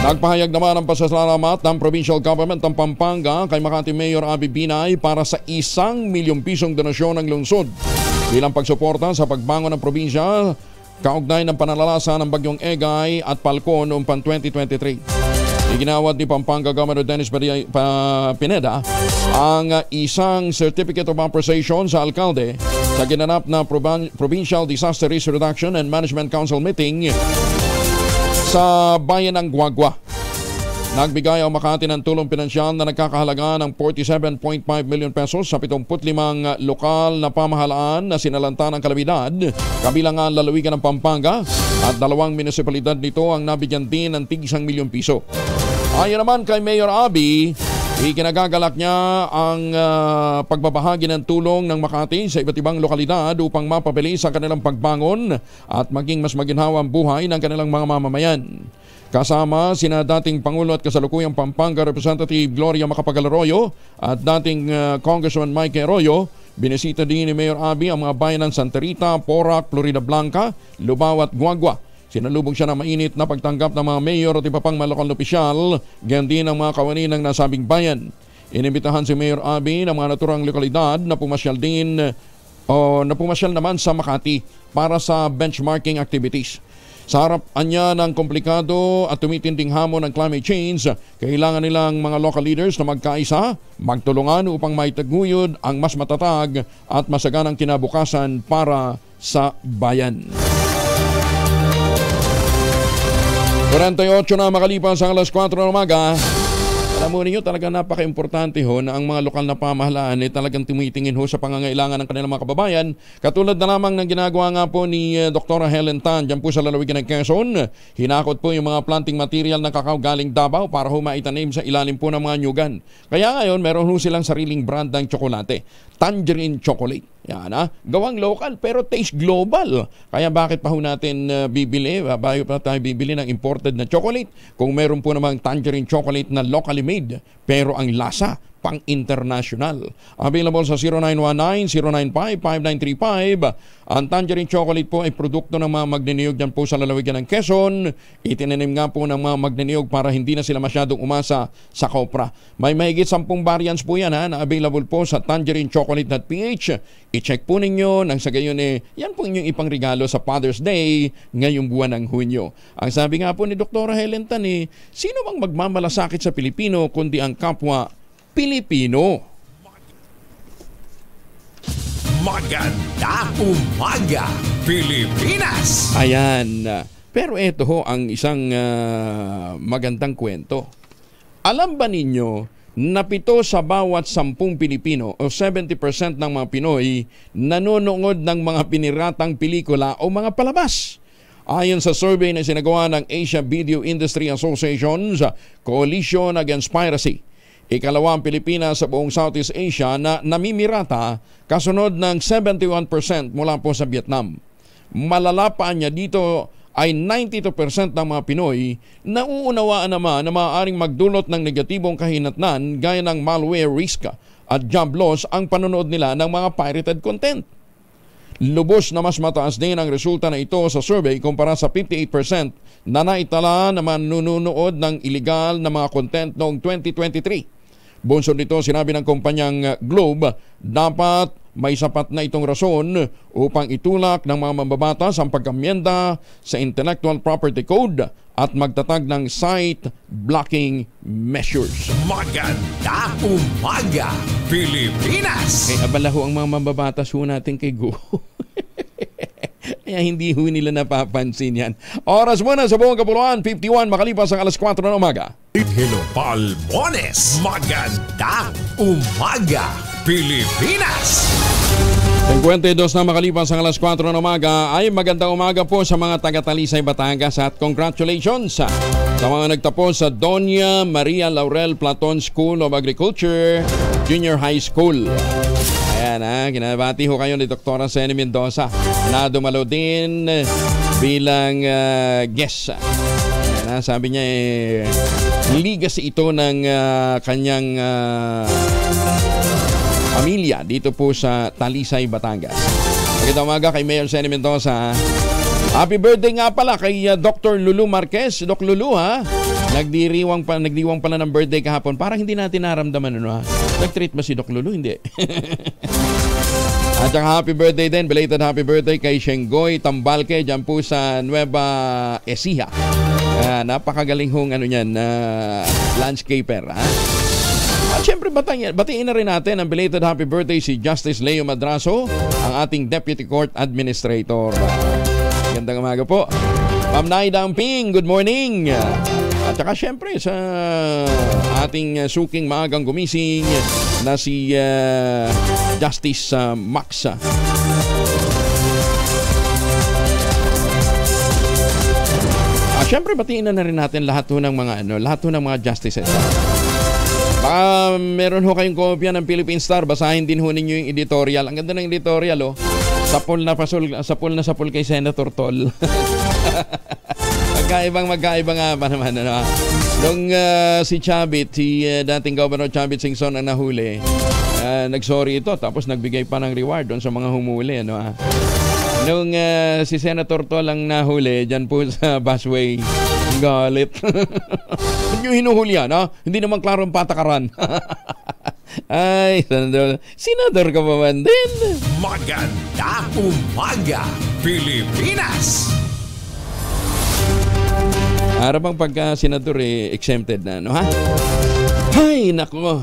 Nagpahayag naman ang pasasalamat ng provincial government ng Pampanga kay Makati Mayor Abby Binay para sa 1 milyong pisong donasyon ng lungsod bilang pagsuporta sa pagbangon ng probinsya kaugnay ng panalasa ng bagyong Egay at Palcon noong 2023. Iginawad ni Pampanga Governor Dennis Pineda ang isang Certificate of Appreciation sa alkalde sa ginanap na Provincial Disaster Risk Reduction and Management Council meeting sa bayan ng Guagua. Nagbigay ang Makati ng tulong pinansyal na nagkakahalaga ng 47.5 million pesos sa 75 lokal na pamahalaan na sinalanta ng kalamidad, kabilang ang lalawigan ng Pampanga at 2 munisipalidad nito ang nabigyan din ng tig 1 milyong piso. Ayon naman kay Mayor Abby, ikinagagalak niya ang pagbabahagi ng tulong ng Makati sa iba't ibang lokalidad upang mapabilis ang kanilang pagbangon at maging mas maginhawa ang buhay ng kanilang mga mamamayan. Kasama sina dating Pangulo at kasalukuyang Pampanga Representative Gloria Macapagal Arroyo at dating Congressman Mike Arroyo, binisita din ni Mayor Abby ang mga bayan ng Santa Rita, Porac, Florida Blanca, Lubao at Guagua. Sinalubong siya ng mainit na pagtanggap ng mga mayor at iba pang mga lokal na opisyal, ganyan din ang mga kawani ng nasabing bayan. Inimbitahan si Mayor Abby ng mga naturang lokalidad na pumasyal naman sa Makati para sa benchmarking activities. Sa harap niya ng komplikado at tumitinding hamon ng climate change, kailangan nilang mga local leaders na magkaisa, magtulungan upang maitaguyod ang mas matatag at masaganang kinabukasan para sa bayan. 48 na makalipas ang alas 4 ng umaga. Alam mo ninyo, talaga napaka-importante ho na ang mga lokal na pamahalaan ay talagang tumitingin ho sa pangangailangan ng kanilang mga kababayan. Katulad na lamang ng ginagawa nga po ni Dr. Helen Tan dyan po sa lalawigan ng Quezon. Hinakot po yung mga planting material ng kakao galing Davao para ho maitanim sa ilalim po ng mga nyugan. Kaya ngayon, meron ho silang sariling brand ng tsokolate. Tangerine Chocolate. Yan gawang local pero taste global. Kaya bakit pa ho natin bibili? Bago pa tayo bibili ng imported na chocolate kung meron po namang tangerine chocolate na locally made pero ang lasa pang-international. Available sa 0919-095-5935. Ang tangerine chocolate po ay produkto ng mga magniniyog dyan po sa lalawigan ng Quezon. Itinanim nga po ng mga magniniyog para hindi na sila masyadong umasa sa kopra. May mahigit 10 variants po yan na available po sa tangerinechocolate.ph. I-check po ninyo nang sa gayon yan po inyong ipang regalo sa Father's Day ngayong buwan ng Hunyo. Ang sabi nga po ni Dr. Helen Tan sino bang magmamalasakit sa Pilipino kundi ang kapwa Pilipino. Maganda umaga, Pilipinas! Ayan. Pero ito ho ang isang magandang kwento. Alam ba ninyo na 7 sa bawat 10 Pilipino o 70% ng mga Pinoy nanonood ng mga piniratang pelikula o mga palabas? Ayon sa survey na sinagawa ng Asia Video Industry Association's Coalition Against Piracy, ikalawa ang Pilipinas sa buong Southeast Asia na namimirata kasunod ng 71% mula po sa Vietnam. Malalapaan niya dito ay 92% ng mga Pinoy na uunawaan naman na maaaring magdulot ng negatibong kahinatnan gaya ng malware risk at job loss ang panonood nila ng mga pirated content. Lubos na mas mataas din ang resulta na ito sa survey kumpara sa 58% na naitala na manunood ng illegal na mga content noong 2023. Bunsod nito, sinabi ng kumpanyang Globe, dapat may sapat na itong rason upang itulak ng mga mambabatas ang pagkamyenda sa Intellectual Property Code at magtatag ng site blocking measures. Maganda umaga, Pilipinas! Kaya abala ho ang mga mambabatas ho natin kay Go. Kaya hindi ho nila napapansin yan. Oras muna sa buong kapuluan, 51 makalipas ang alas 4 ng umaga. Hello Palmones, maganda umaga, Pilipinas! 52 na makalipas ang alas 4 ng umaga ay magandang umaga po sa mga taga-Talisay, Batangas at congratulations sa mga nagtapos sa Doña Maria Laurel Platon School of Agriculture Junior High School. Ayan kinabati ho kayo ni Dr. Seni Mendoza na dumalo din bilang guest. Ayan, sabi niya legacy ito ng kanyang pamilya dito po sa Talisay, Batangas. Magandang umaga kay Mayor Seni Mendoza. Happy birthday nga pala kay Dr. Lulu Marquez. Doc Lulu nagdiwang pala ng birthday kahapon. Parang hindi natin naramdaman Nag-treat ba si Doc Lulu? Hindi. At saka happy birthday din, belated happy birthday kay Shengoy Tambalke dyan po sa Nueva Ecija. Napakagaling hong landscaper. At syempre batiin na rin natin ang belated happy birthday si Justice Leo Madraso, ang ating Deputy Court Administrator. Gandang umaga po. Ma'am Naida Amping, good morning. At saka syempre sa ating suking maagang gumising na si Justice Max. Syempre batiin na rin natin lahat ng mga justices. Baka meron ho kayong kopya ng Philippine Star, basahin din ho ninyo yung editorial. Ang ganda ng editorial sapol na sapol kay Senator Tol. Magkaiba nga pa naman. Nung si Chavit, dating Governor Chavit Singson ang nahuli, nagsorry ito tapos nagbigay pa ng reward doon sa mga humuli. Nung si Senator Tol ang nahuli dyan po sa busway, galit. Hindi yung hinuhuli yan, hindi naman klarong patakaran. Ay, senador ka pa man din. Maganda umaga, Pilipinas! Harapang pagka senador exempted na, Ay, nako.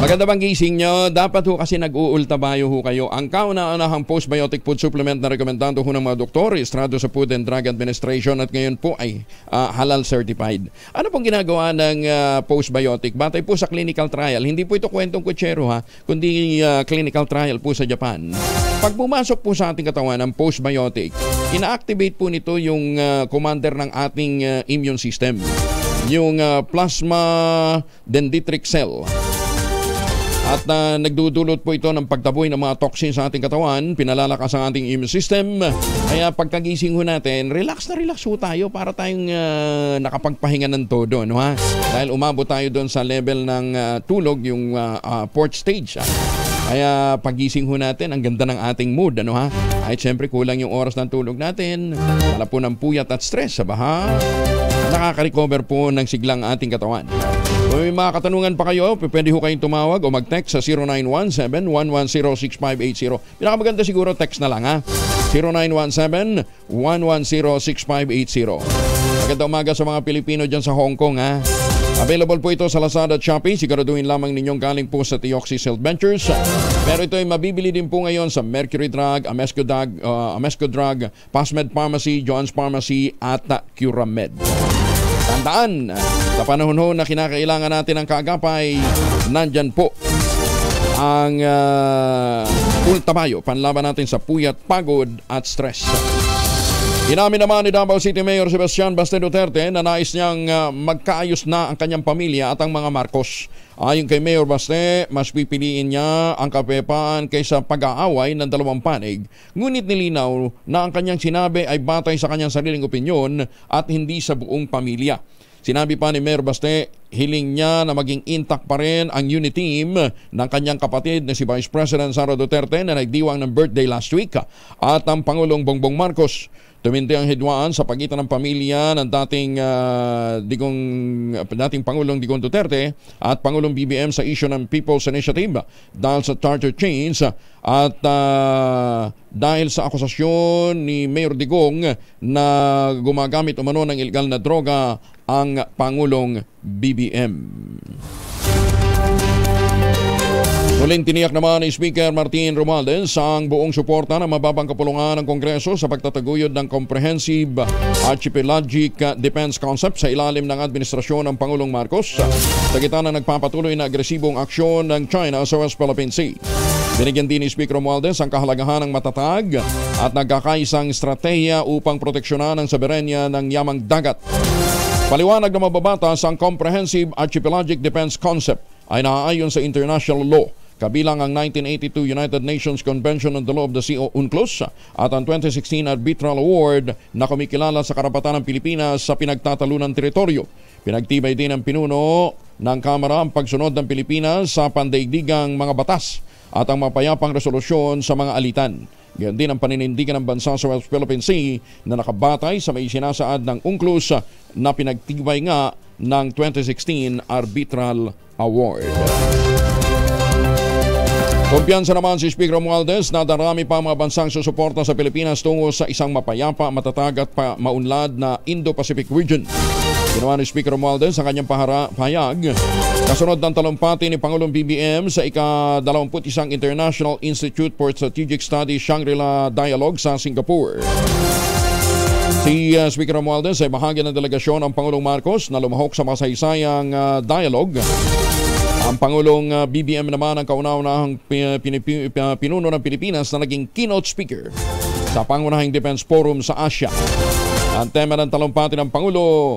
Maganda bang gising nyo? Dapat ho kasi nag-uultabayo ho kayo. Ang kauna-unahang postbiotic food supplement na rekomendado ho ng mga doktor, rehistrado sa Food and Drug Administration at ngayon po ay halal certified. Ano pong ginagawa ng postbiotic? Batay po sa clinical trial. Hindi po ito kwentong kutsero ha, kundi clinical trial po sa Japan. Pag pumasok po sa ating katawan ang postbiotic, ina-activate po nito yung commander ng ating immune system. Yung plasma dendritic cell. At nagdudulot po ito ng pagtaboy ng mga toxins sa ating katawan, pinalalakas ang ating immune system. Kaya pagkagising ho natin, relax na relax ho tayo para tayong nakapagpahinga ng todo. No, ha? Dahil umabot tayo doon sa level ng tulog, yung fourth stage. Kaya pagising ho natin, ang ganda ng ating mood. Ano, ha? Ay siyempre kulang yung oras ng tulog natin. Dala po ng puyat at stress. Sabaha, nakaka-recover po ng siglang ating katawan. Kung may mga katanungan pa kayo, pwede ho kayong tumawag o mag-text sa 0917-110-6580. Pinakamaganda siguro text na lang ha. 0917-110-6580. Magandang umaga sa mga Pilipino dyan sa Hong Kong ha. Available po ito sa Lazada at Shopee. Siguraduhin lamang ninyong galing po sa Teoxys Health Ventures. Pero ito ay mabibili din po ngayon sa Mercury Drug, Amesco Drug, Pasmed Pharmacy, John's Pharmacy at Curamed. Tandaan, sa panahon ho na kinakailangan natin ng kaagapay, nandyan po ang ultabayo, panlaban natin sa puyat, pagod at stress. Inamin naman ni Davao City Mayor Sebastian Baste Duterte na nais niyang magkaayos na ang kanyang pamilya at ang mga Marcos. Ayon kay Mayor Baste, mas pipiliin niya ang kapayapaan kaysa pag-aaway ng dalawang panig. Ngunit nilinaw na ang kanyang sinabi ay batay sa kanyang sariling opinyon at hindi sa buong pamilya. Sinabi pa ni Mayor Baste, hiling niya na maging intact pa rin ang unit team ng kanyang kapatid na si Vice President Sara Duterte na nagdiwang ng birthday last week at ang Pangulong Bongbong Marcos. Tuminti ang hidwaan sa pagitan ng pamilya ng dating Pangulong Digong Duterte at Pangulong BBM sa issue ng People's Initiative dahil sa charter change at dahil sa akusasyon ni Mayor Digong na gumagamit umano ng ilegal na droga ang Pangulong BBM. Muling tiniyak naman ni Speaker Martin Romualdez ang buong suporta ng mababang kapulungan ng Kongreso sa pagtataguyod ng Comprehensive Archipelagic Defense Concept sa ilalim ng administrasyon ng Pangulong Marcos sa gitna ng nagpapatuloy na agresibong aksyon ng China sa West Philippine Sea. Binigyan din ni Speaker Romualdez ang kahalagahan ng matatag at nagkakaisang estratehiya upang proteksyonan ang soberenya ng yamang dagat. Paliwanag na mababatas ang Comprehensive Archipelagic Defense Concept ay naaayon sa international law, kabilang ang 1982 United Nations Convention on the Law of the Sea o UNCLOS at ang 2016 Arbitral Award na kumikilala sa karapatan ng Pilipinas sa pinagtatalunan teritoryo. Pinagtibay din ng pinuno ng Kamara ang pagsunod ng Pilipinas sa pandaigdigang mga batas at ang mapayapang resolusyon sa mga alitan. Ganyan din ang paninindigan ng bansa sa West Philippine Sea na nakabatay sa may sinasaad ng UNCLOS na pinagtibay nga ng 2016 Arbitral Award. Kumpiyansa naman si Speaker Romualdez na darami pa mga bansang susuporta sa Pilipinas tungo sa isang mapayapa, matatag at maunlad na Indo-Pacific region. Ginawa ni Speaker Romualdez ang kanyang pahayag kasunod ng talumpati ni Pangulong BBM sa ika-21 International Institute for Strategic Studies Shangri-La Dialogue sa Singapore. Si Speaker Romualdez ay bahagi ng delegasyon ng Pangulong Marcos na lumahok sa masaysayang dialogue. Ang Pangulong BBM naman ang kauna-unahang pinuno ng Pilipinas na naging keynote speaker sa pangunahing Defense Forum sa Asia. Ang tema ng talumpati ng Pangulo,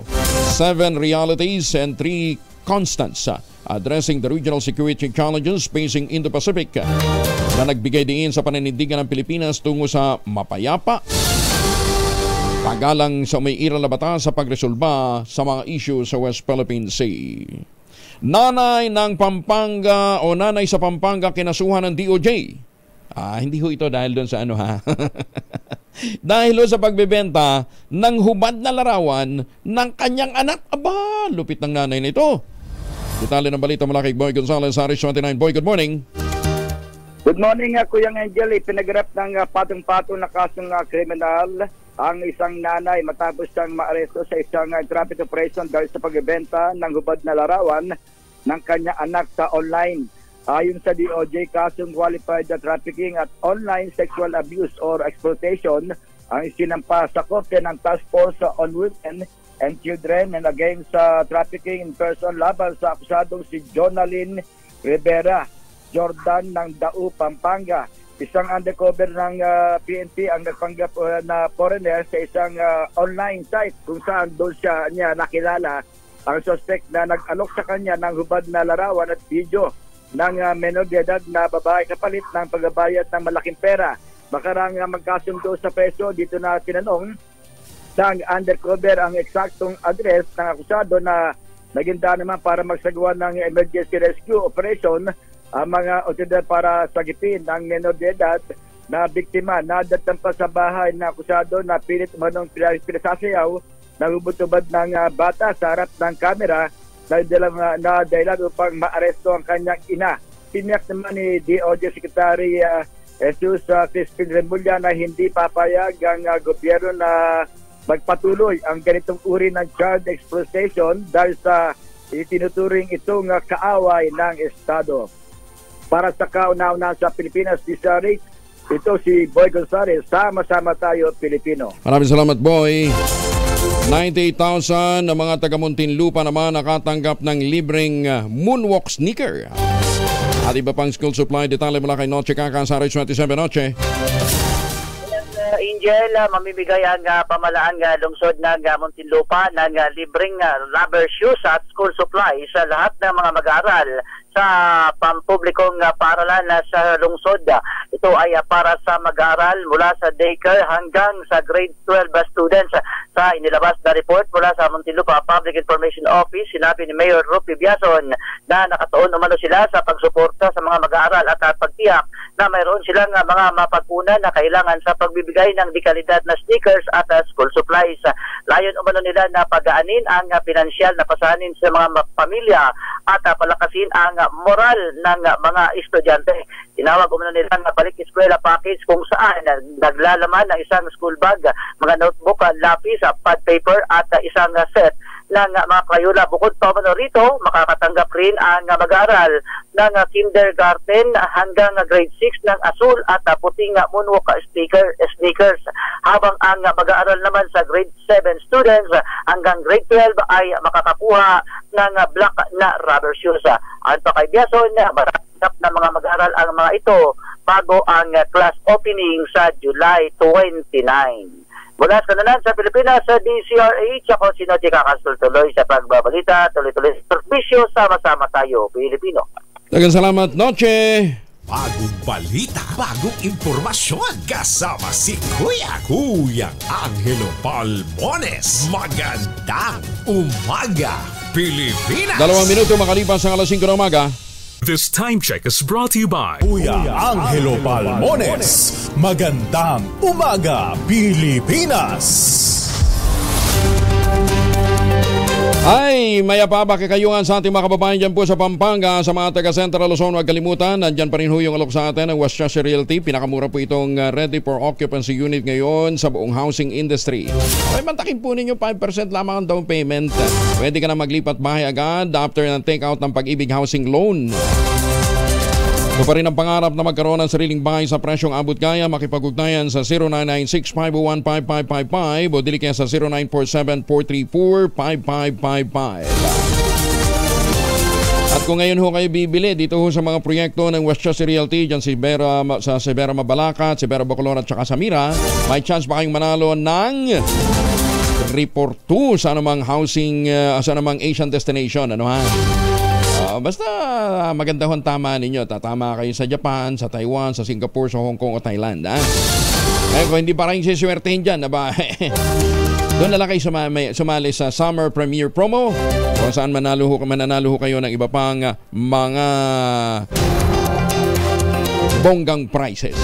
7 Realities and 3 Constants, Addressing the Regional Security Challenges Facing Indo-Pacific, na nagbigay diin sa paninindigan ng Pilipinas tungo sa mapayapa, pagalang sa may iral na batas sa pagresolba sa mga issue sa West Philippine Sea. Nanay ng Pampanga o nanay sa Pampanga kinasuhan ng DOJ. Hindi ho ito dahil doon sa ano ha. Dahil ho sa pagbebenta ng hubad na larawan ng kanyang anak. Aba, lupit ng nanay nito. Detalye ng balita mula kay Boy Gonzales, Aris 29. Boy, good morning. Good morning, Kuya Angel. Pinagharap ng patong-patong na kasong kriminal ang isang nanay matapos siyang maaresto sa isang traffic operation dahil sa pagbebenta ng hubad na larawan ng kanyang anak sa online. Ayon sa DOJ, kasong qualified trafficking at online sexual abuse or exploitation ang isinampa sa korte ng Task Force on Women and Children and Against Trafficking in Person laban sa akusadong si Jonalyn Rivera Jordan ng Dao, Pampanga. Isang undercover ng PNP ang nagpanggap na foreigner sa isang online site kung saan doon niya nakilala ang suspect na nag-alok sa kanya ng hubad na larawan at video ng menor de edad na babae kapalit ng pagbabayad ng malaking pera. Makarang magkasundo sa preso, dito na tinanong ng undercover ang eksaktong address ng akusado na naginda naman para magsagawa ng emergency rescue operation ang mga otoridad para sagipin ng menor de edad na biktima na datang pa sa bahay ng akusado na pilit umanong pinasasayaw na hubot-ubad ng bata sa harap ng kamera na dahilan upang maaresto ang kanyang ina. Tiniyak naman ni DOJ Secretary Jesus Crispin Remulla na hindi papayag ang gobyerno na magpatuloy ang ganitong uri ng child exploitation dahil sa itinuturing itong kaaway ng Estado. Para sa kauna-una sa Pilipinas, ito si Boy Gonzales. Sama-sama tayo, Pilipino. Maraming salamat, Boy. 98,000 na mga taga-Muntinlupa naman nakatanggap ng libreng moonwalk sneaker. At iba pang school supply. Detalye mula kay Noche Kaka sa RH 27 Noche. Angel, mamimigay ang pamalaan lungsod ng Muntinlupa ng libreng rubber shoes at school supplies sa lahat ng mga mag-aaral sa pampublikong paaralan sa lungsod. Ito ay para sa mag-aaral mula sa daycare hanggang sa grade 12 students. Sa inilabas na report mula sa Muntinlupa Public Information Office, sinabi ni Mayor Rupi Biason na nakatuon umano sila sa pagsuporta sa mga mag-aaral at pagtiyak na mayroon silang mga mapagkunan na kailangan sa pagbibigay ng dekalidad na sneakers at school supplies. Layon umano nila na pagaanin ang pinansyal na pasanin sa mga pamilya at palakasin ang moral ng mga estudyante. Tinawag umano nila ng balik eskwela package kung saan naglalaman ng isang school bag, mga notebook, lapis, pad paper at isang set ng mga kayula. Bukod pa umano rito, makakatanggap rin ang mag-aaral ng kindergarten hanggang grade 6 ng asul at puting moonwalk sneakers. Habang ang mag-aaral naman sa grade 7 students hanggang grade 12 ay makakakuha ng black na rubber shoes. Ayon pa kay Biason, matatanggap na mga mag-aaral ang mga ito bago ang class opening sa July 29. Mula sa kananan sa Pilipinas, sa DCRH, ako si Noche Kakastul tuloy sa pagbabalita, tuloy-tuloy sa serbisyo, sama-sama tayo, Pilipino. Dagang salamat, Noche! Bagong balita, bagong impormasyon, kasama si Kuya Angelo Palmones. Magandang umaga, Pilipinas! 2 minuto makalipas sa alas 5 ng umaga. This time check is brought to you by Kuya Angelo Palmones. Magandang umaga, Pilipinas! Ay, mayapaba kakayungan sa ating mga kababayan dyan po sa Pampanga, sa mga taga Central Luzon. Huwag kalimutan, nandyan pa rin ho yung alok sa atin ng West Chester Realty. Pinakamura po itong ready for occupancy unit ngayon sa buong housing industry. Okay, mantakin po ninyo 5% lamang ang down payment. Pwede ka na maglipat bahay agad after ng take-out ng Pag-ibig Housing Loan. Ito pa rin ang pangarap na magkaroon ng sariling bahay sa presyong abot kaya. Makipag-ugnayan sa 0996-501-5555 o dili kaya sa 0947-434-5555. At kung ngayon ho kayo bibili dito ho sa mga proyekto ng West Chester Realty dyan sa Severa Mabalacat, Severa Bacolod at saka Samira, may chance pa kayong manalo ng report 2 sa anumang housing, sa anumang Asian destination. Ano ha? Basta maganda hong tama ninyo. Tatama kayo sa Japan, sa Taiwan, sa Singapore, sa Hong Kong o Thailand. Ha? Kung hindi pa rin siswertehin dyan, doon na lang kayo sumali sa Summer Premier Promo kung saan mananalo ho kayo ng iba pang mga bonggang prizes.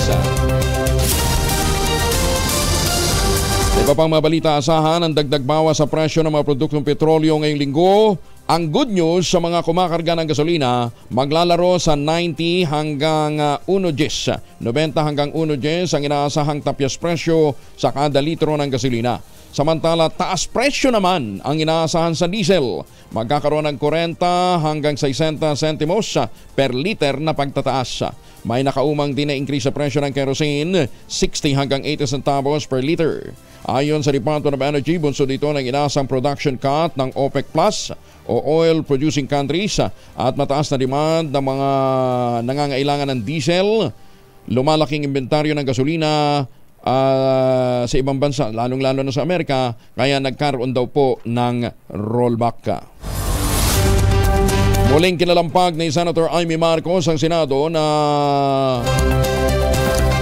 Iba pang mabalita, asahan ang dagdag bawas sa presyo ng mga produktong petrolyo ngayong linggo Ang good news sa mga kumakarga ng gasolina, maglalaro sa 90 hanggang 1.10. 90 hanggang 1.10 ang inaasahang tapyas presyo sa kada litro ng gasolina. Samantala, taas presyo naman ang inaasahan sa diesel. Magkakaroon ng 40 hanggang 60 sentimos per liter na pagtataas. May nakaumang din na increase sa presyo ng kerosene, 60 hanggang 80 centavos per liter. Ayon sa Department of Energy, bunso dito ng inaasang production cut ng OPEC Plus o oil producing countries at mataas na demand ng mga nangangailangan ng diesel, lumalaking inventaryo ng gasolina sa ibang bansa, lalong-lalo na sa Amerika, kaya nagkaroon daw po ng rollback. Muling kinalampag ni Senator Amy Marcos ang Senado na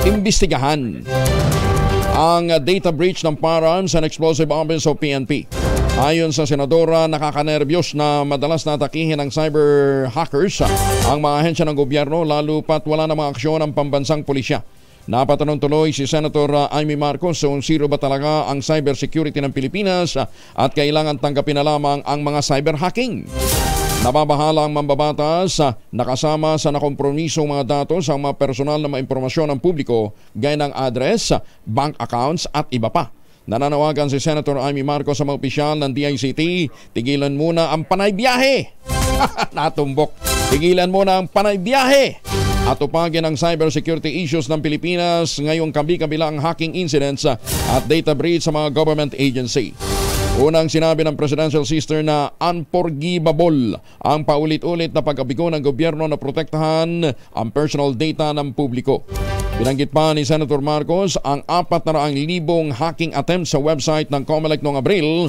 imbestigahan ang data breach ng Firearms and Explosive Office o PNP. Ayon sa senadora, nakakanerbiyos na madalas natakihin ng cyber hackers ang mga ahensya ng gobyerno, lalo pat wala namang aksyon ang pambansang pulisya. Napatanong tuloy si Senator Amy Marcos kung sino ba talaga ang cybersecurity ng Pilipinas at kailangan tanggapin na lamang ang mga cyber hacking. Nababahala ang mambabatas nakasama sa nakompromisong mga datos ang mga personal na mga impormasyon ng publiko gaya ng address, bank accounts at iba pa. Nananawagan si Senator Amy Marcos sa mga opisyal ng DICT, tigilan muna ang panaybiyahe. Natumbok. Tigilan muna ang panaybiyahe at upagin ang cybersecurity issues ng Pilipinas ngayong kabi-kabila ang hacking incidents at data breach sa mga government agency. Unang sinabi ng presidential sister na unforgivable ang paulit-ulit na pagkabigo ng gobyerno na protektahan ang personal data ng publiko. Binanggit pa ni Senator Marcos ang 400,000 hacking attempts sa website ng COMELEC noong Abril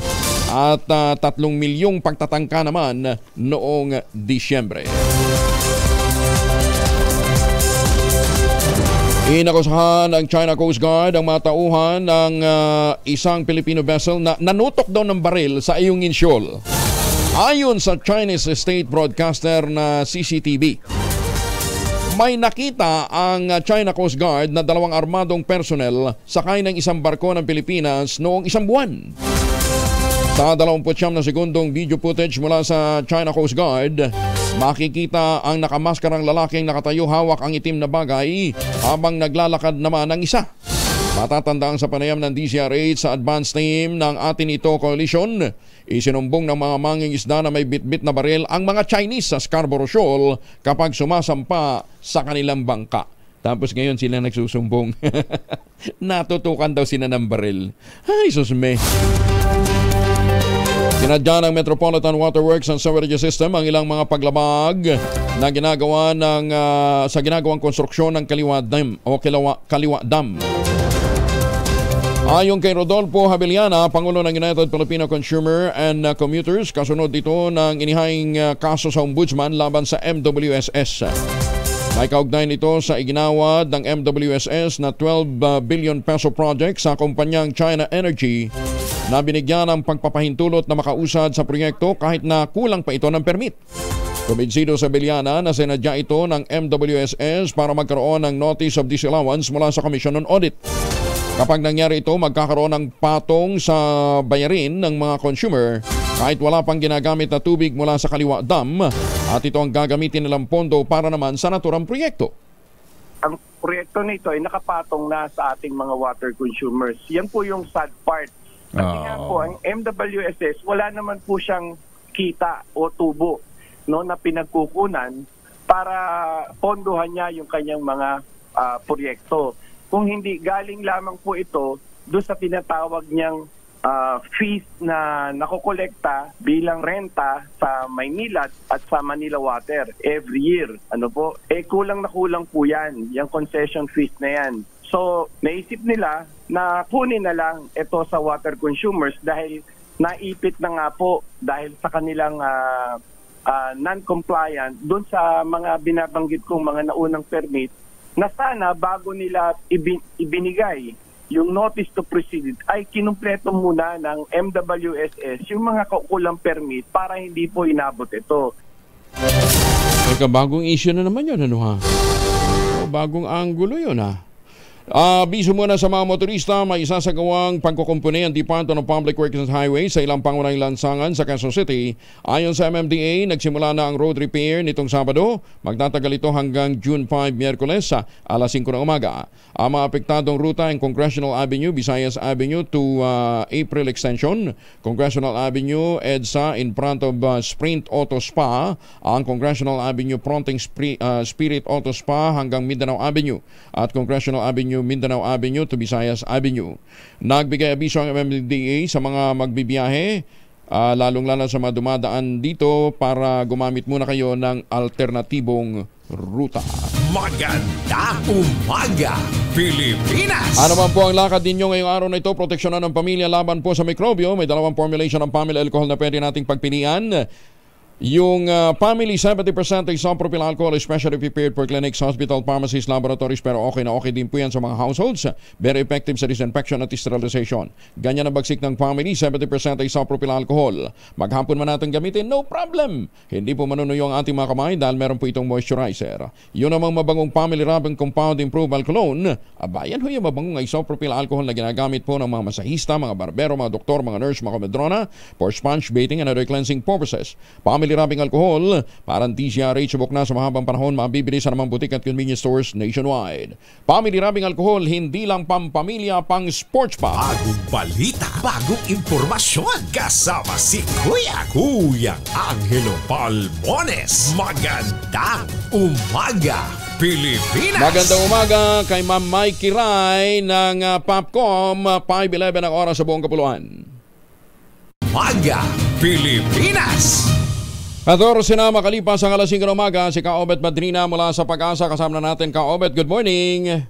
at 3 milyong pagtatangka naman noong Disyembre. Inakusahan ng China Coast Guard ang matauhan ng isang Filipino vessel na nanutok daw ng baril sa iyong insyol. Ayon sa Chinese state broadcaster na CCTV, may nakita ang China Coast Guard na 2 armadong personnel sakay ng isang barko ng Pilipinas noong 1 buwan. Sa 29 na segundong video footage mula sa China Coast Guard, makikita ang nakamaskarang lalaking nakatayo hawak ang itim na bagay habang naglalakad naman ang isa. Matatandaan sa panayam ng DCRH sa advance team ng Atin Ito Coalition, isinumbong ng mga mangingisda na may bitbit na baril ang mga Chinese sa Scarborough Shoal kapag sumasampa sa kanilang bangka. Tapos ngayon sila nagsusumbong. Natutukan daw sila ng baril. Ay, susme. Sinadya ng Metropolitan Waterworks and Sewerage System ang ilang mga paglabag na ginagawa sa ginagawang konstruksyon ng Kaliwa Dam o Kaliwa Dam. Ayon kay Rodolfo Habiliana, Pangulo ng United Filipino Consumer and Commuters, kasunod dito ng inihaying kaso sa Ombudsman laban sa MWSS. May kaugnay nito sa iginawad ng MWSS na 12 billion peso project sa kumpanyang China Energy na binigyan ng pagpapahintulot na makausad sa proyekto kahit na kulang pa ito ng permit. Kumbinsido sa Biliana na sinadya ito ng MWSS para magkaroon ng Notice of Disallowance mula sa Commission on Audit. Kapag nangyari ito, magkakaroon ng patong sa bayarin ng mga consumer kahit wala pang ginagamit na tubig mula sa Kaliwa Dam at ito ang gagamitin nilang pondo para naman sa naturang proyekto. Ang proyekto nito ay nakapatong na sa ating mga water consumers. Yan po yung sad part. Kasi nga po, ang MWSS, wala naman po siyang kita o tubo na pinagkukunan para pondohan niya yung kanyang mga proyekto. Kung hindi, galing lamang po ito doon sa tinatawag niyang fees na nakokolekta bilang renta sa Maynila at sa Manila Water every year. Kulang na kulang po yan, yung concession fees na yan. So, naisip nila na kunin na lang ito sa water consumers dahil naipit na nga po dahil sa kanilang non-compliant doon sa mga binabanggit kong mga naunang permit na sana bago nila ibinigay yung notice to proceed ay kinumpleto muna ng MWSS yung mga kukulang permit para hindi po inabot ito. Bagong issue na naman yun, bagong angulo yun, Abiso muna sa mga motorista, may isasagawang pagkukumpuni ang Department of Public Works and Highways sa ilang pangunahing lansangan sa Quezon City. Ayon sa MMDA, nagsimula na ang road repair nitong Sabado. Magtatagal ito hanggang June 5, Miyerkules sa alas 5 ng umaga. Ang mga apektadong ruta ay Congressional Avenue, Visayas Avenue to April Extension, Congressional Avenue, EDSA in front of Sprint Auto Spa, ang Congressional Avenue fronting Spirit Auto Spa hanggang Mindanao Avenue, at Congressional Avenue, Mindanao Avenue to Visayas Avenue. Nagbigay abiso ang MMDA sa mga magbibiyahe, lalong-lalo sa mga dumadaan dito, para gumamit muna kayo ng alternatibong ruta. Magandang umaga, Pilipinas! Ano man po ang lakad ninyo ngayong araw na ito? Proteksyonan ng pamilya laban po sa mikrobyo. May dalawang formulation ng Family Alcohol na pwede nating pagpilian. Yung Family 70% isopropyl alcohol, especially prepared for clinics, hospital, pharmacies, laboratories, pero okay na okay din po yan sa mga households. Very effective sa disinfection at sterilization. Ganyan ang bagsik ng Family 70% isopropyl alcohol. Maghapon man natin gamitin, no problem. Hindi po manunuyo ang ating mga kamay dahil meron po itong moisturizer. Yun namang mabangong Family Rubbing Compound Improved Alcohol. Abayan ho yung mabangong isopropyl alcohol na ginagamit po ng mga masahista, mga barbero, mga doktor, mga nurse, mga komedrona for sponge baiting and other cleansing purposes. Family Rubbing Alcohol, parang TCRH, subok na sa mahabang panahon, mabibili sa namang butik at convenience stores nationwide. Family Rubbing Alcohol, hindi lang pampamilya, pang sports pa. Bagong balita, bagong impormasyon, kasama si Kuya Angelo Palmones. Magandang umaga, Pilipinas! Magandang umaga kay Ma'am Mikey Ray ng Popcom, 5:11 ang oras sa buong kapuluan. Umaga, Pilipinas! 14 na makalipas ang alas 5 ng umaga, si Ka-Obet Madrina mula sa Pag-asa. Kasama na natin, Ka-Obet. Good morning.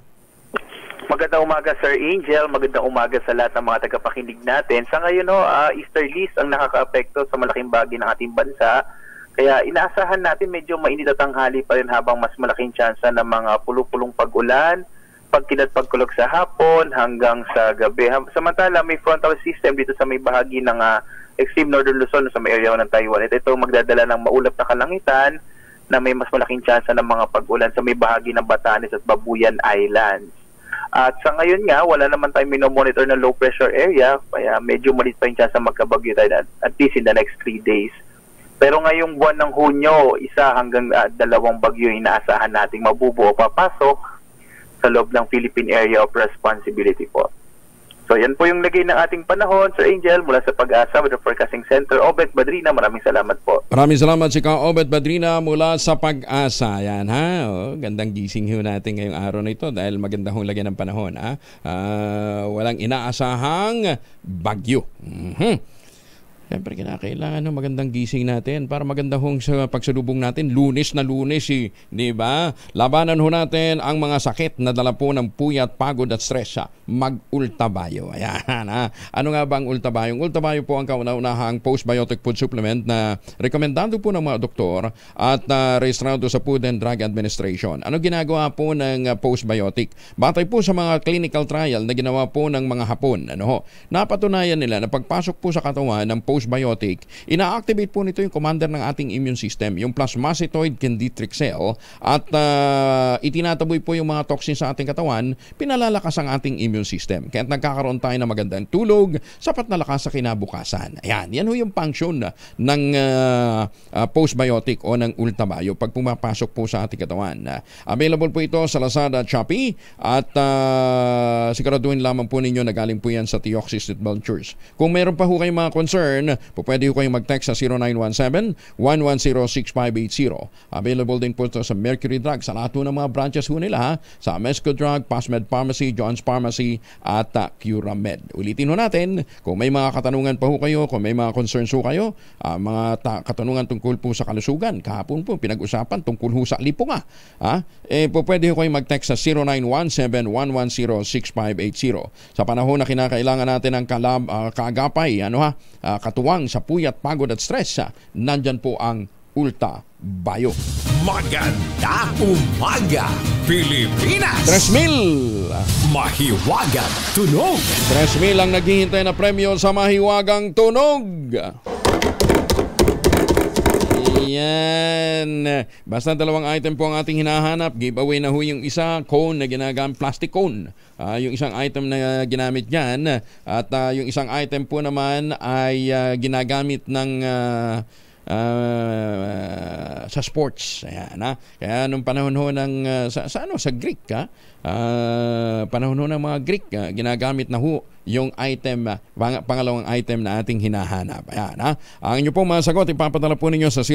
Magandang umaga, Sir Angel. Magandang umaga sa lahat ng mga tagapakinig natin. Sa ngayon, easterlies ang nakaka-apekto sa malaking bahagi ng ating bansa. Kaya inaasahan natin medyo mainit at tanghali pa rin habang mas malaking tsansa ng mga pulupulong pag-ulan, pagkilat pagkulog sa hapon hanggang sa gabi. Samantala, may frontal system dito sa may bahagi ng extreme northern Luzon sa may area ng Taiwan. Ito magdadala ng maulap na kalangitan na may mas malaking tsansa ng mga pag-ulan sa may bahagi ng Batanes at Babuyan Islands. At sa ngayon nga, wala naman tayong minomonitor na low pressure area, kaya medyo maliit pa yung tsansa magkabagyo tayo at least in the next 3 days. Pero ngayong buwan ng Hunyo, 1 hanggang 2 bagyo inaasahan nating mabubuo papasok sa loob ng Philippine Area of Responsibility po. So yan po yung lagay ng ating panahon, Sir Angel, mula sa Pag-asa with the Forecasting Center. Obet Badrina, maraming salamat po. Maraming salamat si Ka-Obet Badrina mula sa Pag-asa. Yan ha, gandang gising ho natin ngayong araw na ito dahil maganda hong lagay ng panahon. Walang inaasahang bagyo. Siyempre, kinakailangan ng magandang gising natin para maganda hong sa pagsalubong natin. Lunes na Lunes, di ba? Labanan ho natin ang mga sakit na dala po ng puyat, pagod at stress. Mag-Ultabayo. Ayan, ha? Ano nga ba ang Ultabayo? Ang Ultabayo po ang kauna-unahang postbiotic food supplement na rekomendado po ng mga doktor at rehistrado sa Food and Drug Administration. Ano ginagawa po ng postbiotic? Batay po sa mga clinical trial na ginawa po ng mga Hapon. Napatunayan nila na pagpasok po sa katawan ng postbiotic, ina-activate po nito yung commander ng ating immune system, yung plasmacytoid dendritic cell, at itinataboy po yung mga toxins sa ating katawan, pinalalakas ang ating immune system. Kaya nagkakaroon tayo ng magandang tulog, sapat na lakas sa kinabukasan. Ayan, yan ho yung function ng postbiotic o ng Ultabayo pag pumapasok po sa ating katawan. Available po ito sa Lazada at Shopee at siguraduhin lamang po ninyo na galing po yan sa Theoxys Ventures. Kung meron pa ho kayong mga concern, pwede ho kayong mag-text sa 0917-110-6580. Available din po ito sa Mercury Drug sa lahat ng mga branches ho nila, sa Mesco Drug, Pasmed Pharmacy, John's Pharmacy at Curamed. Ulitin ho natin, kung may mga katanungan pa ho kayo, kung may mga concerns ho kayo, mga katanungan tungkol po sa kalusugan, kahapon po pinag-usapan tungkol ho sa lipunga, pwede ho kayong mag-text sa 0917-110-6580. Sa panahon na kinakailangan natin ng kaagapay, katuwang sa puyat, pagod at stress, nandyan po ang Ultabayo. Magandang umaga, Pilipinas! 3,000! Mahiwagang tunog! 3,000 ang naghihintay na premyo sa Mahiwagang Tunog. Ayan. Basta dalawang item po ang ating hinahanap. Giveaway na ho yung isa, cone na ginagamit, plastic cone. Yung isang item na ginamit dyan. At yung isang item po naman ay ginagamit ng sa sports. Ayan, kaya nung panahon ho ng sa Greek, panahon ho ng mga Greek, ginagamit na ho yung item, pangalawang item na ating hinahanap. Ayan, ang inyo pong mga sagot, ipapadala po ninyo sa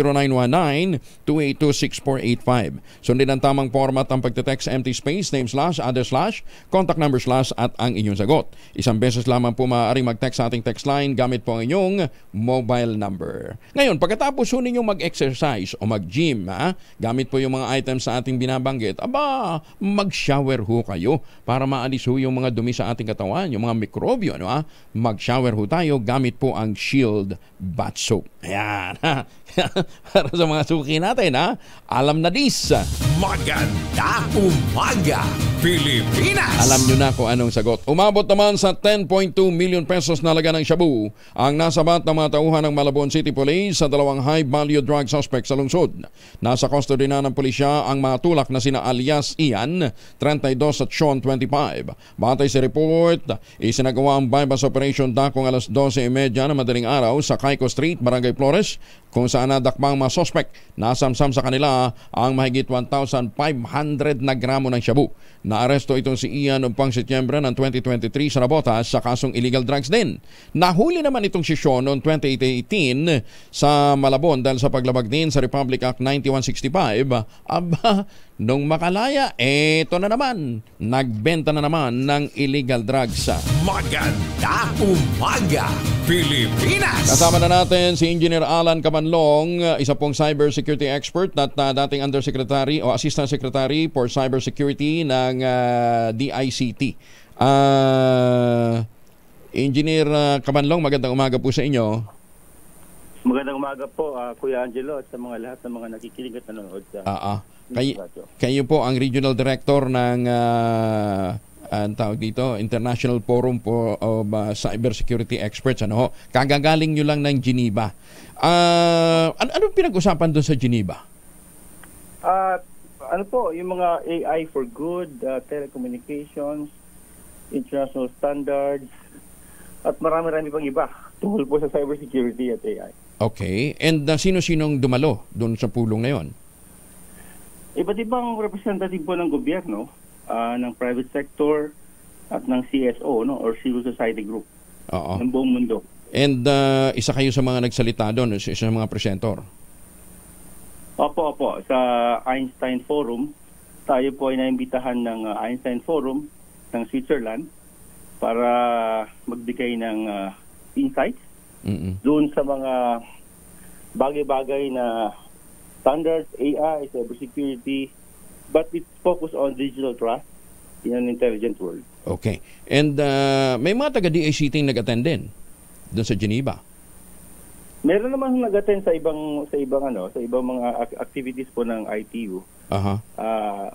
0919-282-6485. Sundin ang tamang format ang pagte-text, empty space, name slash, other slash, contact number slash, at ang inyong sagot. Isang beses lamang po maaaring mag-text sa ating text line gamit po ang inyong mobile number. Ngayon, pagkatapos ho ninyong mag-exercise o mag-gym, gamit po yung mga items sa ating binabanggit, mag-shower ho kayo para maalis ho yung mga dumi sa ating katawan, yung mga mikrobyo, mag-shower ho tayo gamit po ang Shield Bath Soap. Ayan. Para sa mga suki natin, alam na dis. Maganda umaga, Pilipinas! Alam nyo na kung anong sagot. Umabot naman sa 10.2 million pesos na laga ng shabu ang nasabat ng mga tauhan ng Malabon City Police sa dalawang high-value drug suspect sa lungsod. Nasa custody na ng pulisya ang mga tulak na sina alias Ian, 32 at Sean, 25. Batay sa report, isinagawa ang bypass operation dakong alas 12:30 na madaling araw sa Caico Street, Barangay Flores, kung saan nadakbang mga suspect. Nasamsam sa kanila ang mahigit 1,500 na gramo ng shabu. Naaresto itong si Ian noong pang Setyembre ng 2023 sa Nabotas sa kasong illegal drugs din. Nahuli naman itong si Sean noong 2018 sa Malabon dahil sa paglabag din sa Republic Act 9165. Nung makalaya, eto na naman, nagbenta na naman ng illegal drugs. Maganda umaga, Pilipinas! Kasama na natin si Engineer Alan Cabanlong, isa pong cybersecurity expert at dating Undersecretary o Assistant Secretary for Cybersecurity ng DICT. Engineer Cabanlong, magandang umaga po sa inyo. Magandang umaga po, Kuya Angelo, at sa mga lahat ng mga nakikinig at nanonood sa... Kayo po ang Regional Director ng ang tawag dito, International Forum of Cybersecurity Experts. Kagagaling nyo lang ng Geneva. Ano pinag-usapan doon sa Geneva? Yung mga AI for good, telecommunications, international standards, at marami-rami pang iba tungkol po sa cybersecurity at AI. Okay. And sino-sinong dumalo doon sa pulong na yon? Iba't ibang representative po ng gobyerno, ng private sector, at ng CSO, or Civil Society Group, ng buong mundo. And isa kayo sa mga nagsalita doon, isa sa mga presentor? Opo. Sa Einstein Forum, tayo po ay naimbitahan ng Einstein Forum ng Switzerland para magbigay ng insights doon sa mga bagay-bagay na standards, AI, cybersecurity, but it's focused on digital trust in an intelligent world. Okay. And may mga taga-DICT nag-attend din doon sa Geneva? Meron naman nag-attend sa ibang mga activities po ng ITU.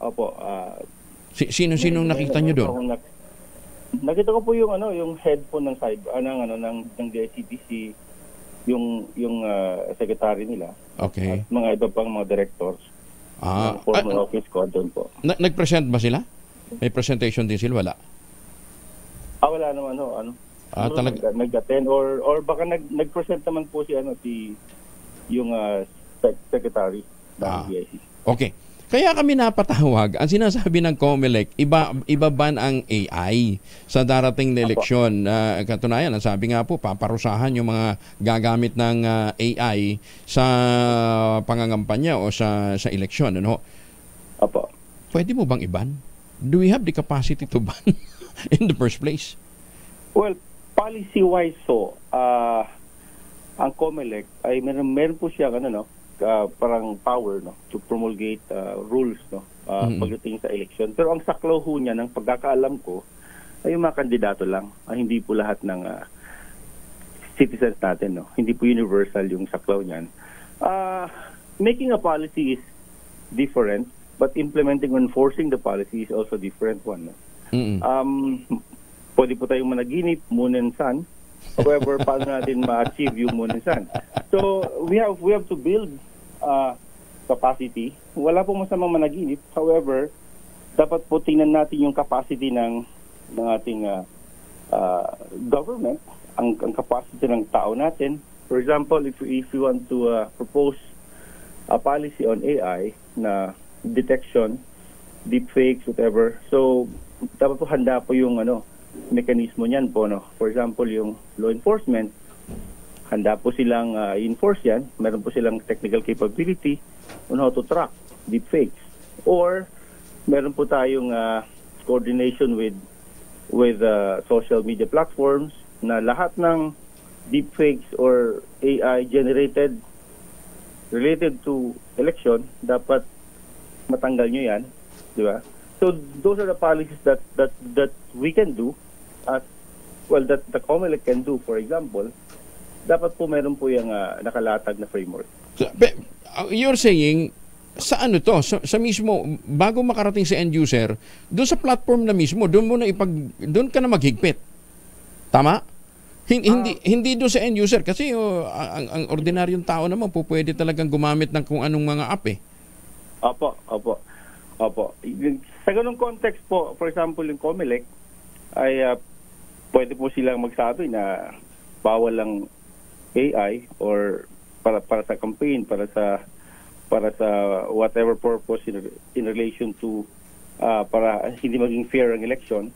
Opo. Sino nakita niyo doon? Nakita ko po yung head po ng cyber ng DICT, yung secretary nila. Okay. At mga iba pang mga directors. Former office ko doon po. Nag-present ba sila? May presentation din sila? Wala? Wala naman nag-attend or baka nag-present naman po yung secretary ng DICT. Okay. Kaya kami napatawag. Ang sinasabi ng COMELEC, iba ban ang AI sa darating na eleksyon. Katunayan, ang sabi nga po, paparusahan yung mga gagamit ng AI sa pangangampanya o sa eleksyon. Apo. Pwede mo bang iban? Do we have the capacity to ban in the first place? Well, policy-wise ang COMELEC ay meron po siya parang power to promulgate rules pagdating sa election. Pero ang saklaw ho niya ng pagkakaalam ko ay yung mga kandidato lang. Hindi po lahat ng citizens natin. Hindi po universal yung saklaw niyan. Making a policy is different, but implementing or enforcing the policy is also different one. Pwede po tayong managinip, moon and sun. However, paano natin ma-achieve yung moon and sun? So we have to build capacity, wala pong masamang managinip. However, dapat po tingnan natin yung capacity ng ating government, ang capacity ng tao natin. For example, if we want to propose a policy on AI na detection, deepfakes, whatever. So, dapat po handa po yung mekanismo niyan po. No? For example, yung law enforcement, handa po silang enforce yan. Meron po silang technical capability on how to track deepfakes. Or, meron po tayong coordination with social media platforms na lahat ng deepfakes or AI generated related to election, dapat matanggal nyo yan, di ba? So those are the policies that we can do, that the COMELEC can do, for example. Dapat po meron po yung nakalatag na framework. So, you're saying, sa ano to? Sa mismo, bago makarating sa end user, doon sa platform na mismo, doon ka na maghigpit. Tama? Hindi doon sa end user kasi ang ordinaryong tao naman po pwede talagang gumamit ng kung anong mga app eh. Opo. Sa ganung context po, for example, yung COMELEC ay pwede po silang magsabi na bawal lang AI or para sa campaign, para sa whatever purpose in relation to para hindi maging fair ang election,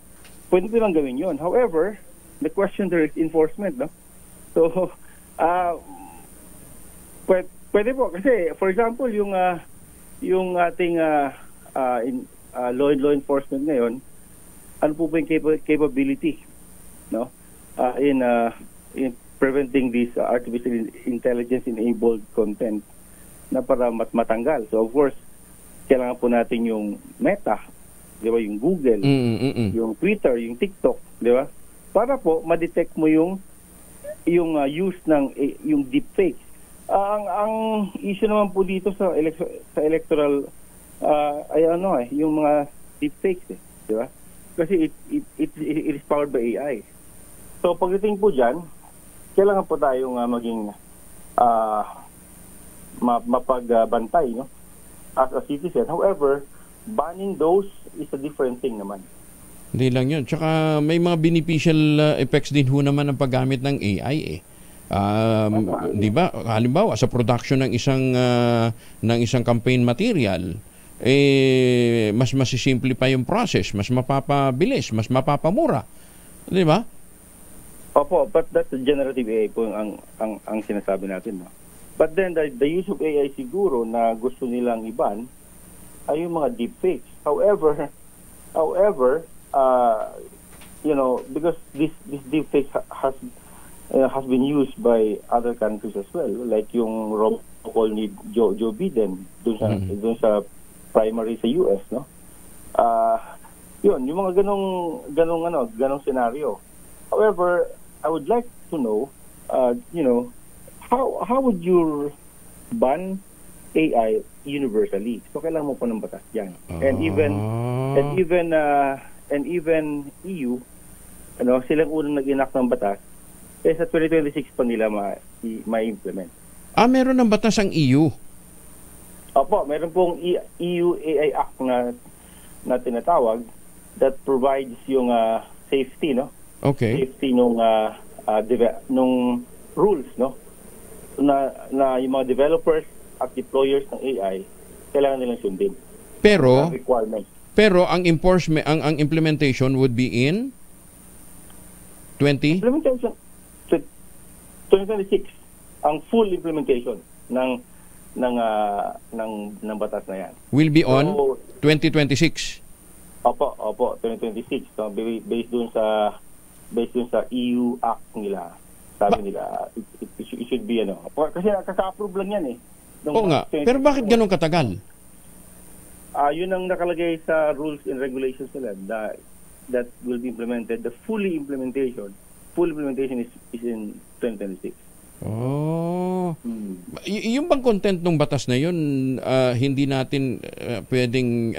pwede nilang gawin yon. However, the question there is enforcement, no? So, pwede po kasi, for example, yung ating law enforcement ngayon, ano po ba yung capability, no? In preventing this artificial intelligence enabled content na para matanggal. So of course, kailangan po natin yung Meta, di ba, yung Google, yung Twitter, yung TikTok, di ba? Para po ma-detect mo yung use ng yung deepfake. Ang issue naman po dito sa electoral ay yung mga deepfakes, di ba? Kasi it is powered by AI. So pagdating po diyan, kailangan po tayong maging mapagbantay, no, as a citizen. However, banning those is a different thing naman. Hindi lang yun. Tsaka may mga beneficial effects din ho naman ang paggamit ng AI eh. Di ba? Halimbawa, sa production ng isang campaign material, mas masisimplify yung process, mas mapapabilis, mas mapapamura. Di ba? Opo, but that's the generative AI po ang sinasabi natin, no? But then, the use of AI siguro na gusto nilang iban ay yung mga deepfakes. However, because this deepfake has been used by other countries as well, like yung robocall ni Joe Biden dun sa primary sa US, no? Yung mga ganong scenario. However, I would like to know, how would you ban AI universally? So kailangan mo po ng batas yan. And even EU, silang unang nag-enact ng batas, sa 2026 pa nila ma-implement. Meron ng batas ang EU? Opo, meron pong EU AI Act na tinatawag that provides yung safety, no? Okay. Safety nung rules, no? Na yung mga developers at deployers ng AI kailangan nilang sundin. Pero ang enforcement, ang implementation would be in 2026. Ang full implementation ng batas na yan. Will be on 2026. Opo, 2026. So, based dun sa EU Act nila. Sabi nila, it should be kasi kaka-approve lang yan eh. Oo nga. Pero bakit ganun katagal? Yun ang nakalagay sa rules and regulations nila that will be implemented. The full implementation is in 2026. Oh. Yung bang content ng batas na yun, hindi natin pwedeng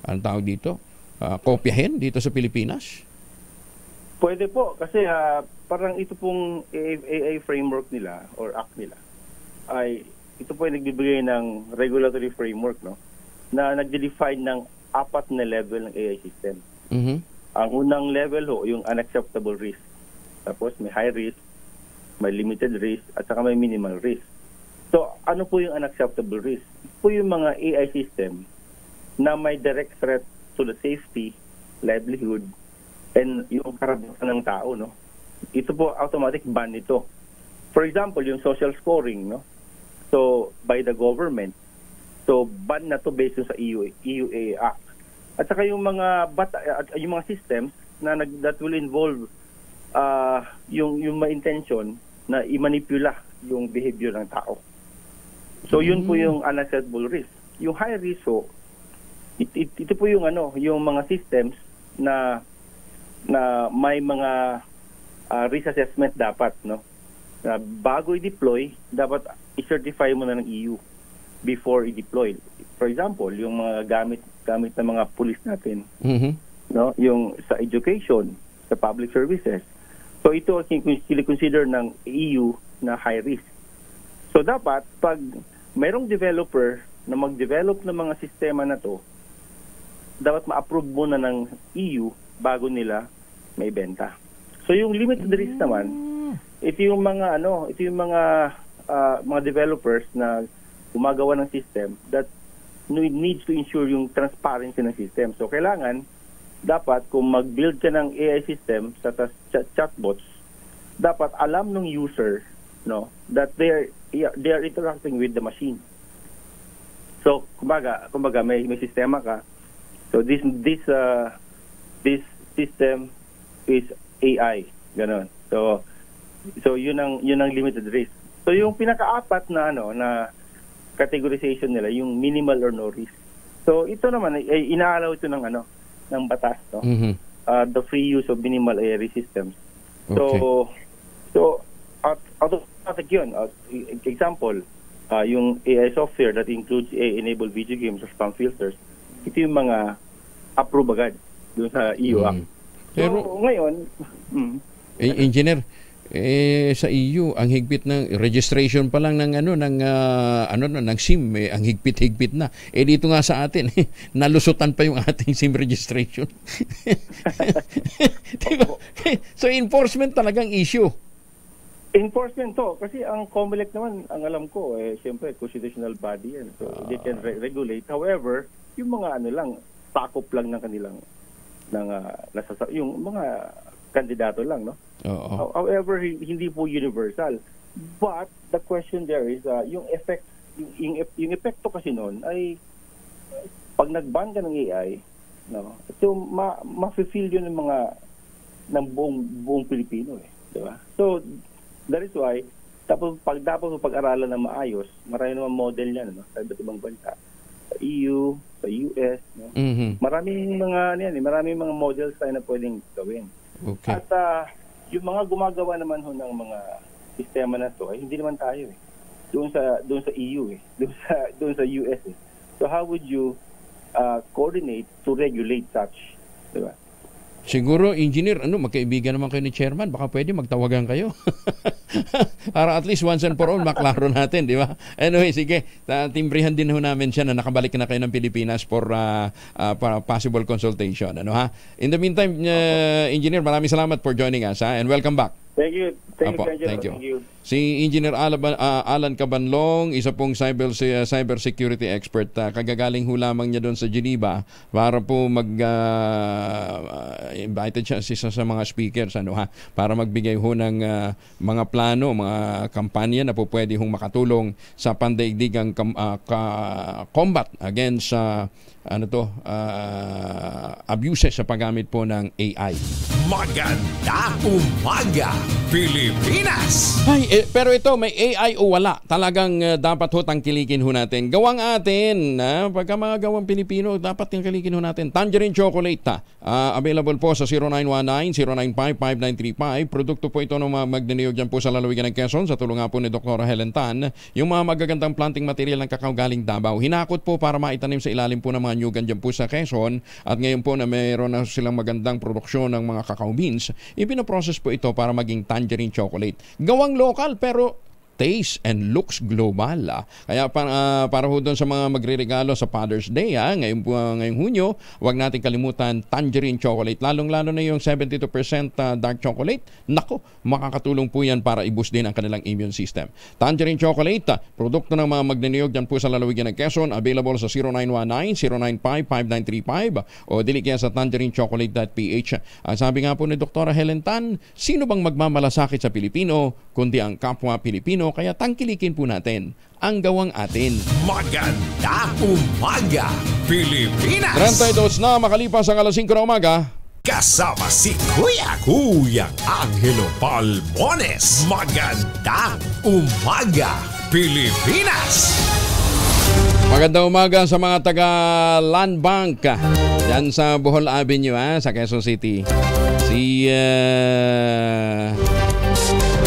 ang tawag dito? Kopyahin dito sa Pilipinas? Pwede po kasi parang ito pong AI framework nila or act nila ay ito po ay nagbibigay ng regulatory framework, no, na nagde-define ng 4 na level ng AI system. Ang unang level ho, yung unacceptable risk. Tapos may high risk, may limited risk, at saka may minimal risk. So, ano po yung unacceptable risk? Ito po yung mga AI system na may direct threat to the safety, livelihood, and yung karapatan ng tao, no? Ito po, automatic ban nito. For example, yung social scoring, no? So, by the government. So, ban na to based sa EUA Act. At saka yung mga yung mga systems na that will involve yung may intention na i-manipula yung behavior ng tao. So, yun po yung unacceptable risk. Yung high risk ho, ito po yung yung mga systems na may mga risk assessment dapat, no? Na bago i-deploy, dapat i-certify mo na ng EU before i-deploy. For example, yung mga gamit ng mga pulis natin, no? Yung sa education, sa public services. So ito consider ng EU na high risk. So dapat pag mayroong developer na mag-develop ng mga sistema na to, dapat ma-approve muna ng EU bago nila may benta. So yung limited risk naman, ito yung mga mga developers na gumagawa ng system that needs to ensure yung transparency ng system. So kailangan dapat kung mag-build ka ng AI system sa chatbots, dapat alam ng user, no, that they are interacting with the machine. So kumbaga may sistema ka. So this system is AI, ganon. So yun ang limited risk. So yung pinaka-apat na na categorization nila, yung minimal or no risk. So ito naman ay inaalaw ito ng batas, no. The free use of minimal AI risk systems. Okay. So automatic yun. Example, yung AI software that includes AI-enabled video games or spam filters, ito yung mga approve agad doon sa EU Act. Pero ngayon, engineer, sa EU ang higpit ng registration pa lang ng ng SIM, ang higpit na. Dito nga sa atin, nalusutan pa yung ating SIM registration. Diba? So enforcement talagang issue. Enforcement to, kasi ang COMELEC naman, ang alam ko, siyempre constitutional body yan. So they can regulate. However, yung mga sakop lang ng kanilang yung mga kandidato lang, no? However, hindi po universal. But the question there is yung effect, yung epekto kasi noon ay pag nag-ban ka ng AI, no? So ma-fulfill yun ng buong Pilipino, di ba? So that is why dapat pag-aralan na maayos, marami naman model niyan, no? Sa iba't ibang bansa. Sa EU, sa US, no? Maraming mga models tayo na pwedeng gawin. Okay. At yung mga gumagawa naman ng mga sistema na to ay hindi naman tayo doon sa EU doon sa US So how would you coordinate to regulate such, di ba? Siguro, engineer, magkaibigan naman kayo ni chairman, baka pwede magtawagan kayo. Para at least once and for all, maklaro natin, di ba? Anyway, sige, timbrihan din ho namin siya na nakabalik na kayo ng Pilipinas for possible consultation. In the meantime, engineer, maraming salamat for joining us, and welcome back. Thank you. Thank you. Si Engineer Alan Cabanlong, isa pong cybersecurity expert. Kagagaling ho lamang niya doon sa Geneva para po invited siya sa mga speakers para magbigay ho ng mga plano, mga kampanya na po pwede hong makatulong sa pandaigdigang combat against abuses sa paggamit po ng AI. Maganda umaga, Pilipinas! Pero ito, may AI o wala, talagang dapat ho tangkilikin ho natin. Gawang atin, pagka mga gawang Pilipino, dapat tangkilikin ho natin. Tangerine Chocolate, available po sa 0919-095-5935. Produkto po ito ng mga magdiniyog dyan po sa lalawigan ng Quezon, sa tulungan po ni Dr. Helen Tan. Yung mga magagandang planting material ng kakao galing Davao. Hinakot po para maitanim sa ilalim po ng mga nyugan dyan po sa Quezon. At ngayon po na mayroon na silang magandang produksyon ng mga cacao beans, ipinoprocess po ito para maging tangerine chocolate. Gawang local pero taste and looks global. Kaya para ho doon sa mga magre-regalo sa Father's Day, ngayong Hunyo, huwag natin kalimutan tangerine chocolate. Lalong-lalo na yung 72% dark chocolate. Nako, makakatulong po yan para i-boost din ang kanilang immune system. Tangerine chocolate, produkto ng mga magniniyog dyan po sa lalawigan ng Quezon, available sa 0919-095-5935 o dili kaya sa tangerinechocolate.ph. Sabi nga po ni Dr. Helen Tan, sino bang magmamalasakit sa Pilipino kundi ang kapwa Pilipino? Kaya tangkilikin po natin ang gawang atin. Magandang umaga, Pilipinas! 32 na makalipas ang alas 5 na umaga. Kasama si Kuya Angelo Palmones. Magandang umaga, Pilipinas! Magandang umaga sa mga taga Land Bank dyan sa Bohol Avenue, sa Quezon City. Si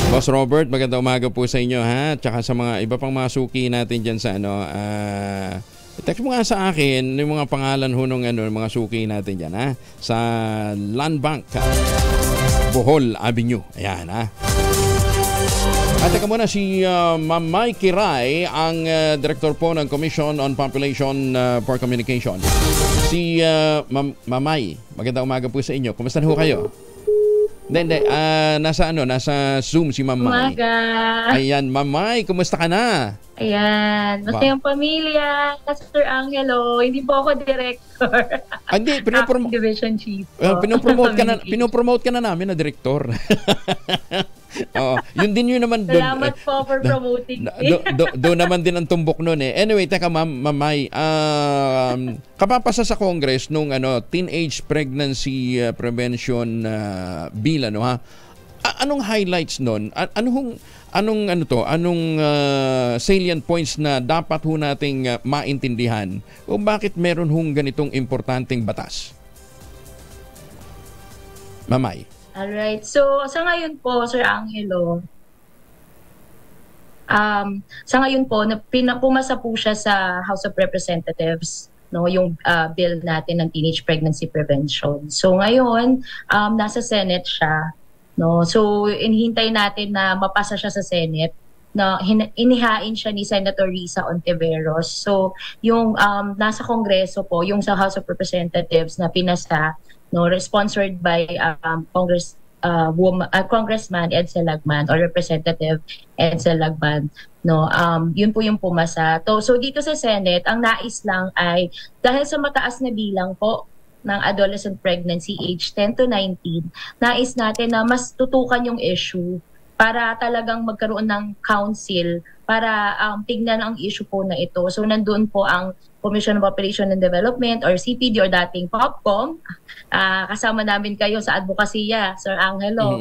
Boss Robert, magandang umaga po sa inyo, tsaka sa mga iba pang mga suki natin dyan sa text mo nga sa akin yung mga pangalan ho ng mga suki natin dyan, sa Land Bank Bohol Avenue. Ayan, At teka muna, si Mamay Kiray, ang director po ng Commission on Population for Communication. Si Mamay, magandang umaga po sa inyo. Kumusta na ho kayo? Hindi. Nasa Zoom si Mamay. Umaga. Ayan, Mamay, kumusta ka na? Ayan, basta yung pamilya, Sir Angelo, hindi po ako director. Hindi, Division Chief. Pinopromote ka na namin na director. Oo, yun naman doon. Salamat po for promoting. Doon naman din ang tumbok noon Anyway, teka Mamay, kapapasa sa Congress nung teenage pregnancy prevention bill, anong highlights noon? Anong salient points na dapat ho nating maintindihan o bakit meron hong ganitong importanteng batas? Mamay. Alright. So, sa ngayon po, Sir Angelo, pumasa po siya sa House of Representatives, yung bill natin ng teenage pregnancy prevention. So, ngayon, nasa Senate siya. So, inihintay natin na mapasa siya sa Senate. Inihain siya ni Senator Risa Ontiveros. So, yung nasa Kongreso po, yung sa House of Representatives na pinasa, sponsored by Congressman Edsel Lagman or Representative Edsel Lagman, yun po yung pumasa. So dito sa Senate, ang nais lang ay dahil sa mataas na bilang po ng adolescent pregnancy age 10 to 19, nais natin na mas tutukan yung issue para talagang magkaroon ng council para tignan ang issue po na ito. So nandoon po ang Commission on Population and Development or CPD or dating POPCOM. Kasama namin kayo sa advokasya, Sir Angelo.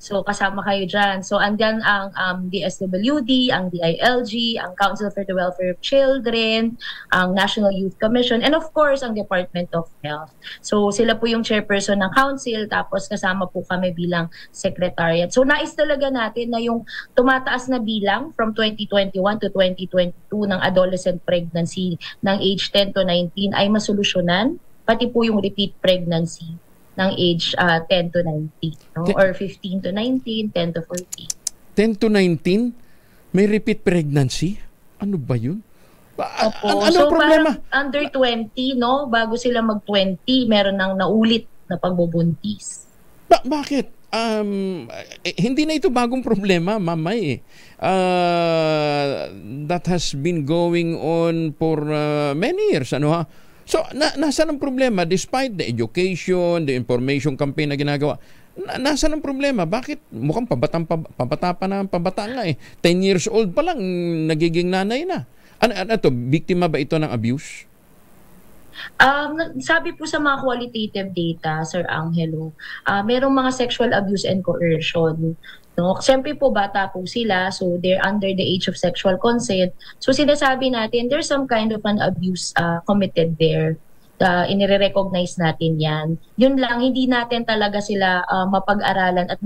So kasama kayo dyan. So andyan ang DSWD, ang DILG, ang Council for the Welfare of Children, ang National Youth Commission, and of course ang Department of Health. So sila po yung chairperson ng council, tapos kasama po kami bilang secretariat. So nais talaga natin na yung tumataas na bilang from 2021 to 2022 ng adolescent pregnancy ng age 10 to 19 ay masolusyonan, pati po yung repeat pregnancy ng age 10 to 19, or 15 to 19, 10 to 14. 10 to 19? May repeat pregnancy? Ano ba yun? Ano so problema? Under 20, bago sila mag-20, meron nang naulit na pagbubuntis. Bakit? Hindi na ito bagong problema, Mamay. That has been going on for many years. So, nasaan ang problema? Despite the education, the information campaign na ginagawa, nasaan ang problema? Bakit? Mukhang pabata pa na, pabata nga 10 years old pa lang, nagiging nanay na. Ano to? Biktima ba ito ng abuse? Sabi po sa mga qualitative data, Sir Angelo, merong mga sexual abuse and coercion. Siyempre po bata po sila, so they're under the age of sexual consent. So sinasabi natin there's some kind of an abuse committed there. Inire-recognize natin yan. Yun lang, hindi natin talaga sila mapag-aralan at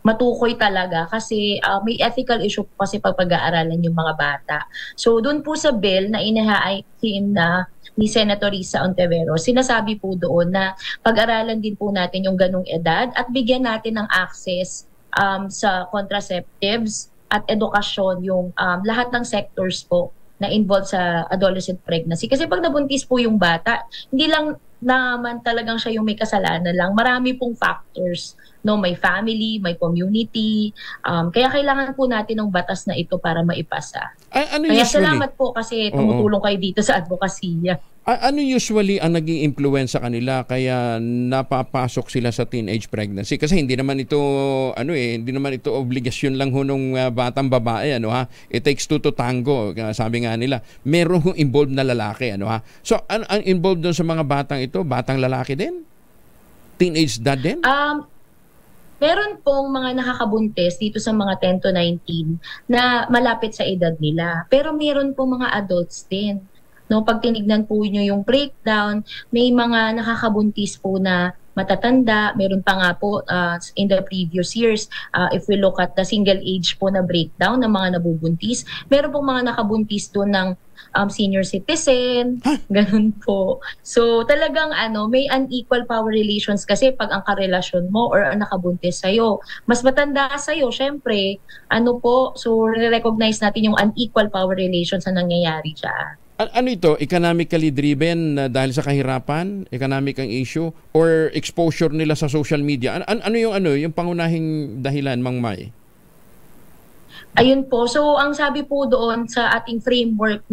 matukoy talaga kasi may ethical issue po kasi pag-aaralan yung mga bata. So doon po sa bill na inihain na ni Senator Risa Ontiveros, sinasabi po doon na pag-aralan din po natin yung ganong edad at bigyan natin ng access sa contraceptives at edukasyon yung lahat ng sectors po na involved sa adolescent pregnancy. Kasi pag nabuntis po yung bata, hindi lang naman talagang siya yung may kasalanan lang. Marami pong factors. No, may family, may community. Kaya kailangan po natin ng batas na ito para maipasa. Ano Kaya usually? salamat po kasi tumutulong kayo dito sa advokasya. Ano usually ang nag-i-influence sa kanila kaya napapasok sila sa teenage pregnancy? Kasi hindi naman ito hindi naman ito obligasyon lang ho nung batang babae, It takes two to tango, sabi nga nila. Merong involved na lalaki, So ang involved doon sa mga batang ito, batang lalaki din? Teenage dad din? Meron pong mga nakakabuntis dito sa mga 10 to 19 na malapit sa edad nila. Pero meron pong mga adults din. No, pag tinignan po nyo yung breakdown, may mga nakakabuntis po na matatanda. Meron pa nga po in the previous years, if we look at the single age po na breakdown ng mga nabubuntis, meron pong mga nakabuntis doon ng senior citizen, ganun po. So talagang may unequal power relations kasi pag ang karelasyon mo or ang nakabuntis sa'yo, mas matanda sa'yo, syempre, so recognize natin yung unequal power relations na nangyayari dyan. Ano ito? Economically driven dahil sa kahirapan? Economic ang issue? Or exposure nila sa social media? Ano yung pangunahing dahilan, Mang May? Ayun po. So, ang sabi po doon sa ating framework,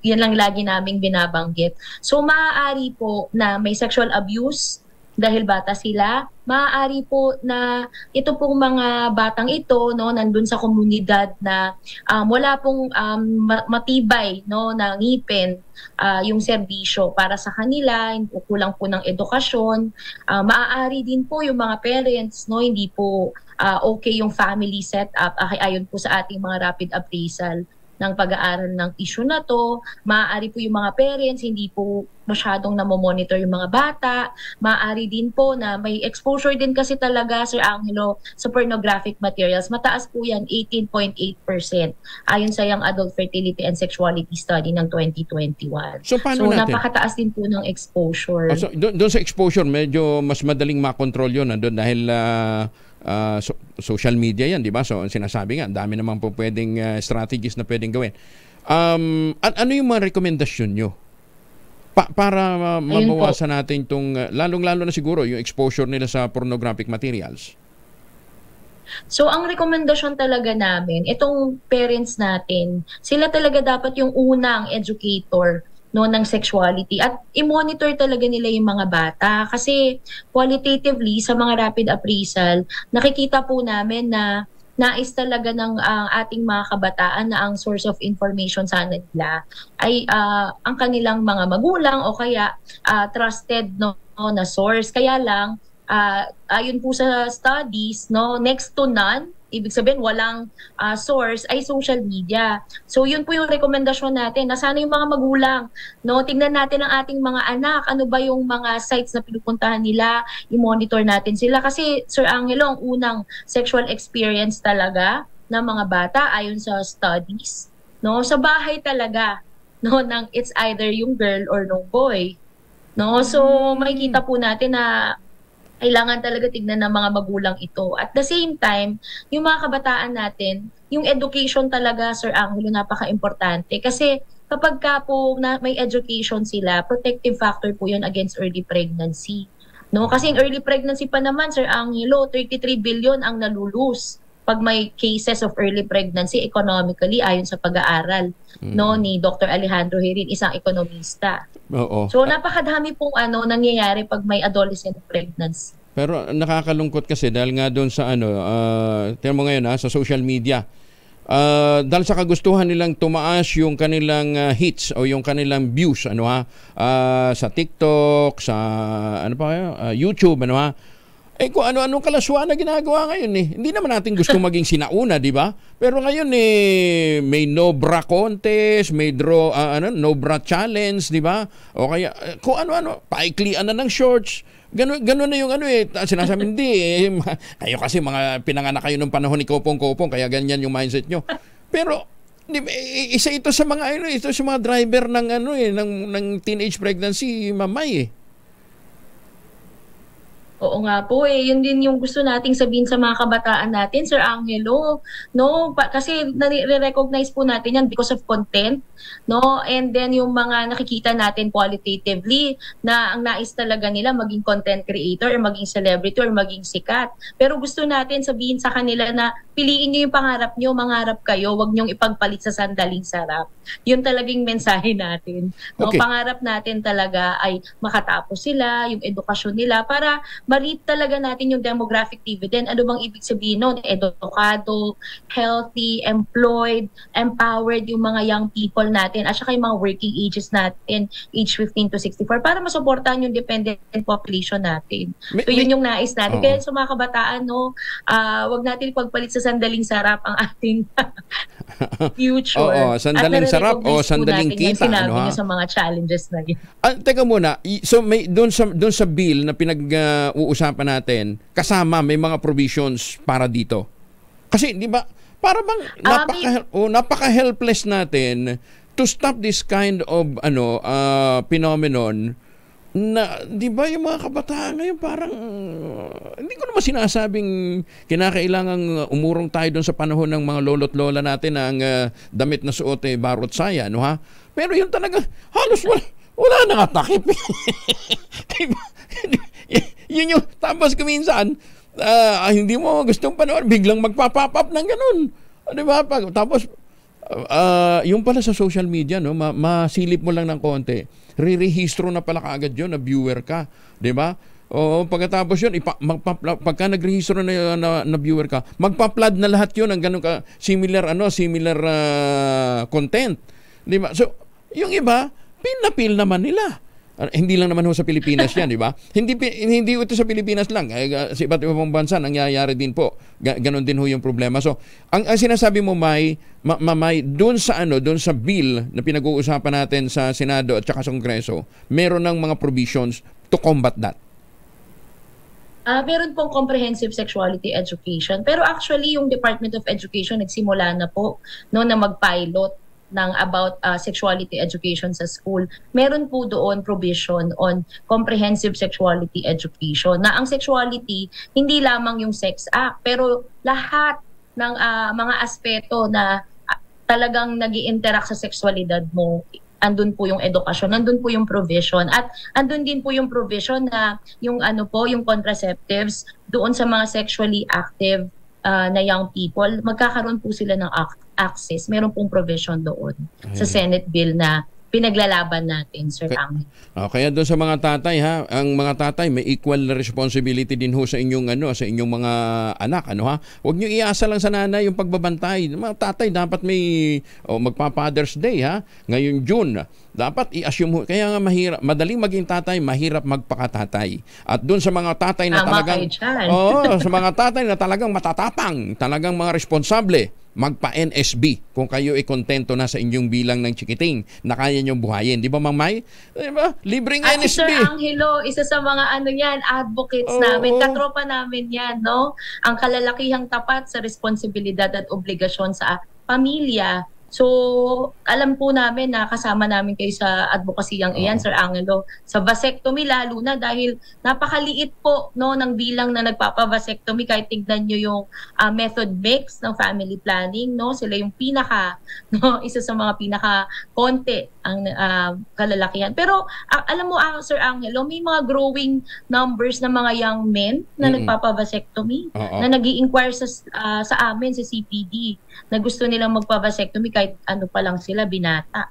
yan lang lagi naming binabanggit. So, maaari po na may sexual abuse dahil bata sila. Maaari po na ito pong mga batang ito, nandun sa komunidad na wala pong matibay na ngipin yung serbisyo para sa kanila, kulang po ng edukasyon. Maaari din po yung mga parents, hindi po okay yung family setup ayon po sa ating mga rapid appraisal ng pag-aaral ng issue na to. Maaari po yung mga parents, hindi po masyadong namomonitor yung mga bata. Maaari din po na may exposure din kasi talaga, Sir Angelo, sa pornographic materials. Mataas po yan, 18.8%. Ayon sa Young Adult Fertility and Sexuality Study ng 2021. So, paano natin? Napakataas din po ng exposure. So, doon sa exposure, medyo mas madaling makontrol yun dahil social media yan, di ba? So, sinasabi nga, dami naman po pwedeng strategies na pwedeng gawin. Ano yung mga rekomendasyon nyo? Para mabawasan natin itong, lalong-lalo na siguro, yung exposure nila sa pornographic materials. So, ang rekomendasyon talaga namin, itong parents natin, sila talaga dapat yung unang educator ng sexuality at i-monitor talaga nila yung mga bata kasi qualitatively sa mga rapid appraisal nakikita po namin na nais talaga ng ating mga kabataan na ang source of information sa nila ay ang kanilang mga magulang o kaya trusted na source. Kaya lang ayon po sa studies, next to none, ibig sabihin walang source ay social media. So yun po yung rekomendasyon natin na sana yung mga magulang, tingnan natin ang ating mga anak, ano ba yung mga sites na pinupuntahan nila, i-monitor natin sila kasi Sir Angelo, ang unang sexual experience talaga ng mga bata ayon sa studies, sa bahay talaga, ng it's either yung girl or no boy. So makikita po natin na kailangan talaga tignan ng mga magulang ito. At the same time, yung mga kabataan natin, yung education talaga, Sir Angelo, napaka-importante. Kasi kapag ka po may education sila, protective factor po yun against early pregnancy. Kasi yung early pregnancy pa naman, Sir Angelo, 33 billion ang nalulus pag may cases of early pregnancy economically ayon sa pag-aaral ni Dr. Alejandro Herin, isang ekonomista. Oo. So napakadami pong nangyayari pag may adolescent pregnancy. Pero nakakalungkot kasi dahil nga doon sa tingnan mo ngayon sa social media. Dahil sa kagustuhan nilang tumaas yung kanilang hits o yung kanilang views sa TikTok, sa YouTube, kung ano-anong kalaswaan na ginagawa ngayon Hindi naman natin gusto maging sinauna, di ba? Pero ngayon may no bra contest, may no bra challenge, di ba? O kaya kung ano-ano, paiklian na ng shorts. Ganun na yung sinasabi hindi kayo kasi mga pinanganak kayo nung panahon ni Kopong-Kopong, kaya ganyan yung mindset nyo. Pero isa ito sa mga driver ng ng teenage pregnancy, Mamay . Oo nga po yun din yung gusto nating sabihin sa mga kabataan natin, Sir Angelo, no? Kasi nare-recognize po natin yan because of content, no? And then yung mga nakikita natin qualitatively na ang nais talaga nila maging content creator or maging celebrity or maging sikat. Pero gusto natin sabihin sa kanila na piliin niyo yung pangarap niyo, mangarap kayo, wag niyong ipagpalit sa sandaling sarap. Yun talagang mensahe natin. No? Okay. Pangarap natin talaga ay makatapos sila, yung edukasyon nila para ma-reap talaga natin yung demographic dividend. Ano bang ibig sabihin nun? Edukado, healthy, employed, empowered yung mga young people natin at saka yung mga working ages natin, age 15 to 64 para masuportahan yung dependent population natin. So yun yung nais natin. Kaya sa mga kabataan, no, wag natin pagpalit sa sandaling sarap ang ating future. Oo, sandaling sarap o sandaling kita. Sinabi niyo sa mga challenges na yun. Teka muna, so may doon sa bill na pinag-uusapan natin, kasama may mga provisions para dito. Kasi di ba, para bang napaka-helpless natin to stop this kind of phenomenon na di ba yung mga kabataan ngayon parang hindi ko naman sinasabing kinakailangang umurong tayo doon sa panahon ng mga lolo't lola natin na ang damit na suot barot saya, no ha? Pero yun talaga halos wala nang atakip. Diba? Yun yung tapos kuminsan hindi mo gustong panoorin, biglang magpa-pop up ng ganun. Di ba? Tapos yung pala sa social media, no, masilip mo lang ng konti, re-rehistro na pala kaagad yun na viewer ka. Di ba? O pagkatapos yun, pagka nag-rehistro na viewer ka, magpa-flood na lahat yun ng ganun ka similar content. Di ba? So, yung iba, pinapil naman nila. Hindi lang naman ho sa Pilipinas yan, di ba? Hindi ito sa Pilipinas lang. Sa iba't ibang bansa, nangyayari din po. Ganon din ho yung problema. So, ang sinasabi mo, May, doon sa bill na pinag-uusapan natin sa Senado at saka sa Kongreso, meron ng mga provisions to combat that. Meron pong comprehensive sexuality education. Pero actually, yung Department of Education nagsimula na po na mag-pilot ng about sexuality education sa school. Meron po doon provision on comprehensive sexuality education na ang sexuality hindi lamang yung sex act pero lahat ng mga aspeto na talagang nag-i-interact sa sexualidad mo, andun po yung edukasyon, andun po yung provision at andun din po yung provision na yung yung contraceptives doon sa mga sexually active na young people, magkakaroon po sila ng access. Meron pong provision doon sa Senate bill na pinaglalaban natin, Sir Angel. Kaya doon sa mga tatay, ang mga tatay may equal responsibility din ho sa inyong sa inyong mga anak, Huwag niyo iasa lang sa nanay yung pagbabantay. Mga tatay dapat may magpa-Father's Day, ngayong June. Dapat i-assume, kaya nga madaling maging tatay, mahirap magpakatatay. At doon sa mga tatay na talagang sa mga tatay na talagang matatapang, talagang mga responsable, magpa-NSB kung kayo kontento na sa inyong bilang ng chikiting na kaya niyong buhayin. Di ba, Mang May? Di ba? Libreng NSB. Sir Angelo, isa sa mga advocates namin, katropa namin yan, no? Ang kalalakihang tapat sa responsibilidad at obligasyon sa pamilya. So, alam po namin na kasama namin kayo sa advokasiyang iyan, Sir Angelo. Sa vasectomy lalo na dahil napakaliit po ng bilang na nagpapa-vasectomy kahit tignan nyo yung method mix ng family planning. Sila yung isa sa mga pinaka-konti ang kalalakihan. Pero alam mo, Sir Angelo, may mga growing numbers ng mga young men na nagpapa-vasectomy na nag-i-inquire sa amin, sa CPD, na gusto nilang magpa-vasectomy kahit pa lang sila, binata.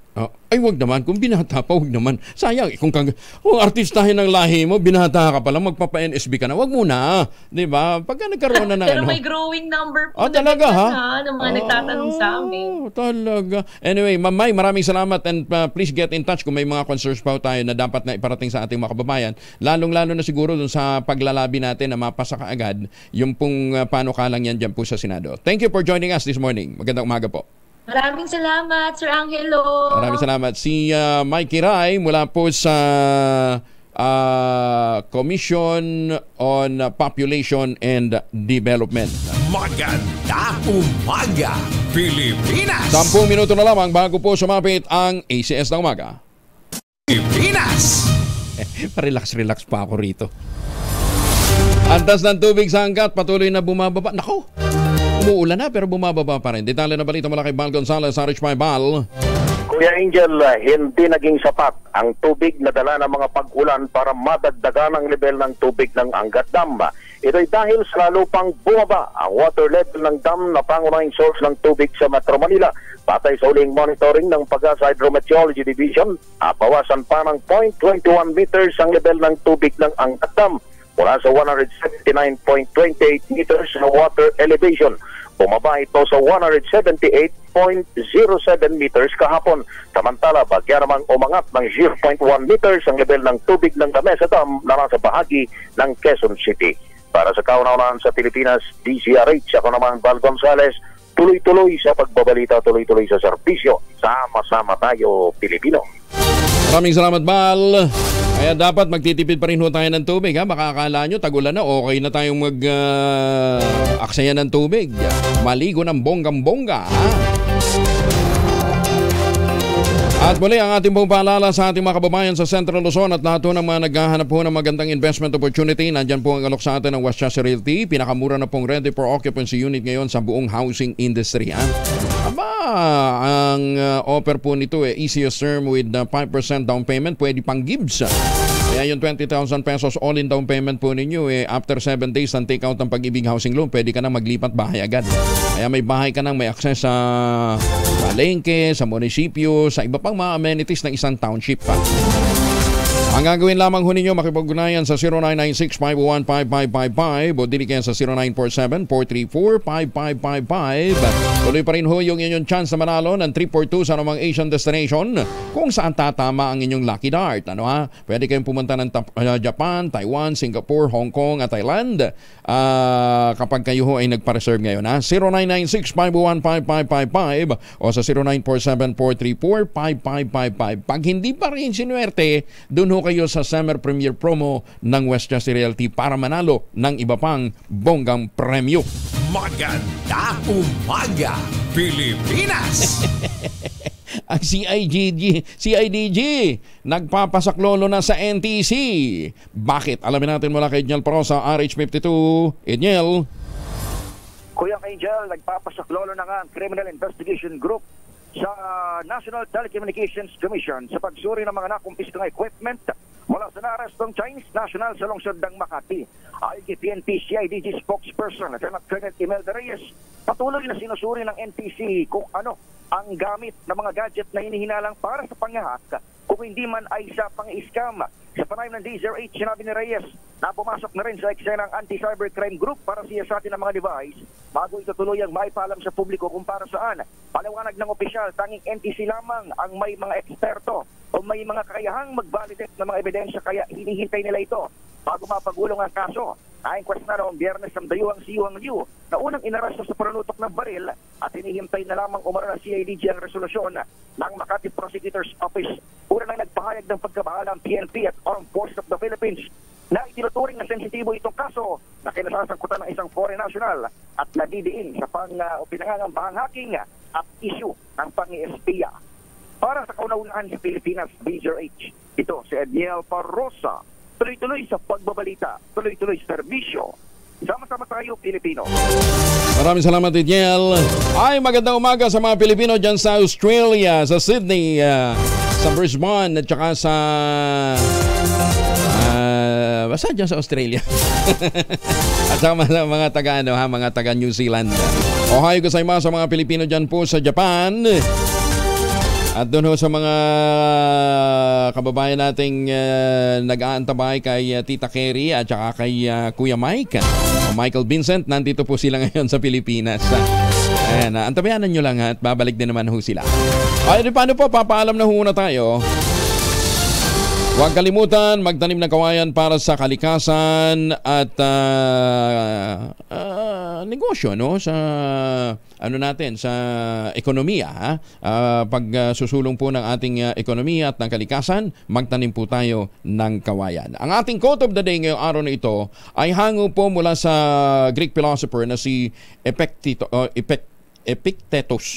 Ay, wag naman. Kung binata pa, wag naman. Sayang, kung artistahin ng lahi mo, binata ka pa lang, magpapa-NSB ka na. Wag muna. Diba? Pagka nagkaroon na ng Pero may growing number po talaga, ng mga nagtatanong sa amin. Talaga. Anyway, Ma'am May, maraming salamat and please get in touch kung may mga concerns pa tayo na dapat na iparating sa ating mga kababayan. Lalong-lalo na siguro dun sa paglalabi natin na mapasa kaagad yung pong panukalang yan dyan po sa Senado. Thank you for joining us this morning. Magandang umaga po. Maraming salamat, Sir Angelo. Maraming salamat. Si Mikey Rai mula po sa Commission on Population and Development. Magandang umaga, Pilipinas! 10 minuto na lamang bago po sumapit ang ACS ng umaga. Pilipinas! Relax pa ako rito. Antas ng tubig sa hanggat, patuloy na bumababa. Nako, umuulan na pero bumababa pa rin. Detalye na balita mula kay Bal Gonzales, RH5 Bal. Kuya Angel, hindi naging sapat ang tubig na dala ng mga pag-ulan para madagdagan ang level ng tubig ng Angat Dam. Ito'y dahil sa lalo pang bumaba ang water level ng dam na pangunahing source ng tubig sa Metro Manila. Batay sa uling monitoring ng Pag-asa Hydrometeorology Division, bawasan pa ng 0.21 meters ang level ng tubig ng Angat Dam mula sa 179.28 meters na water elevation. Bumaba ito sa 178.07 meters kahapon. Samantala, bagya namang umangat ng 0.1 meters ang level ng tubig ng Lamesa Dam na nasa bahagi ng Quezon City. Para sa kauna-unahan sa Pilipinas, DZRH, ako naman Bal Gonzales, tuloy-tuloy sa pagbabalita, tuloy-tuloy sa serbisyo. Sama-sama tayo, Pilipino. Maraming salamat, Bal. Kaya dapat magtitipid pa rin ho tayo ng tubig. Ha? Baka akala nyo, tagulan na, okay na tayong mag-aksaya ng tubig. Maligo ng bonggang-bongga. Ha? At muli ang ating pong paalala sa ating mga kababayan sa Central Luzon at lahat po ng mga naghahanap po ng magandang investment opportunity. Nandyan po ang alok sa atin ng Westchester Realty. Pinakamura na pong ready for occupancy unit ngayon sa buong housing industry. Ha? Aba, ang offer po nito easiest term with 5% down payment. Pwede pang gives. Kaya yung 20,000 pesos all-in down payment po ninyo, after 7 days ng take out ng Pag-ibig Housing Loan, pwede ka na maglipat bahay agad. Kaya may bahay ka nang may access sa palengke, sa munisipyo, sa iba pang mga amenities ng isang township pa. Ang gagawin lamang ho ninyo, makipag-ugnayan sa 0996-501-5555 o dili kaya sa 0947-434-5555. Tuloy pa rin ho yung inyong chance na manalo ng 342 sa anumang Asian destination kung saan tatama ang inyong lucky dart. Ano ha? Pwede kayong pumunta ng Japan, Taiwan, Singapore, Hong Kong at Thailand kapag kayo ho ay nagpa-reserve ngayon. Ha? 0996-501-5555 o sa 0947-434-5555. Pag hindi pa rin sinuwerte, dun ho kayo sa Summer Premier Promo ng Westchester Realty para manalo ng iba pang bonggang premyo. Maganda umaga, Pilipinas! Ang CIDG nagpapasaklolo na sa NTC. Bakit? Alamin natin mula kay Edniel Pro sa RH52. Edniel. Kuya Angel, nagpapasaklolo na nga ang Criminal Investigation Group sa National Telecommunications Commission sa pagsuri ng mga nakumpiskang equipment mula sa naarestong Chinese national sa lungsod ng Makati. Ayon kay PNP CIDG spokesperson Lieutenant Colonel Imelda Reyes, patuloy na sinusuri ng NTC kung ano ang gamit ng mga gadget na hinihinalang para sa panghahak kung hindi man ay sa pang-scam. Sa panayam ng DZRH, sinabi ni Reyes na pumasok na rin sa eksena ng anti-cybercrime group para siyasatin ang mga device bago ito tuluyang maipaalam sa publiko kung para saan. Paliwanag ng opisyal, tanging NTC lamang ang may mga eksperto o may mga kakayahang mag-validate ng mga ebidensya kaya hinihintay nila ito bago mapagulong ang kaso. Na-inquest na noong Biyernes ang dayuhang si Yuang Liu na unang inarasto sa panunutok ng baril at hinihintay na lamang umara ng CIDG ang resolusyon ng Makati Prosecutor's Office. Una nang nagpahayag ng pagkabahala ng PNP at Armed Forces of the Philippines na itinuturing na sensitibo itong kaso na kinasasangkutan ng isang foreign national at nadidiin sa pinangangambahang hacking at issue ng pang-espiya. Para sa kauna-unahan sa Pilipinas, DZRH, ito si Edniel Parrosa. Tuloy-tuloy sa pagbabalita, tuloy-tuloy sa serbisyo. Sama-sama tayo, Pilipino. Maraming salamat, Edniel. Ay, magandang umaga sa mga Pilipino dyan sa Australia, sa Sydney, sa Brisbane, at saka sa... basta dyan sa Australia. At sa mga taga, mga taga New Zealand. Ohayo gozaimasu sa mga Pilipino dyan po sa Japan. At doon ho sa mga kababayan nating nag-aantabay kay Tita Kerry at saka kay Kuya Mike o Michael Vincent, nandito po sila ngayon sa Pilipinas. Ayan, antabayanan nyo lang at babalik din naman ho sila. Ay, paano po? Papaalam na ho muna tayo. Huwag kalimutan magtanim ng kawayan para sa kalikasan at negosyo, no, sa natin sa ekonomiya. Pag susulong po ng ating ekonomiya at ng kalikasan, magtanim po tayo ng kawayan. Ang ating quote of the day ngayong araw na ito ay hango po mula sa Greek philosopher na si Epictetus.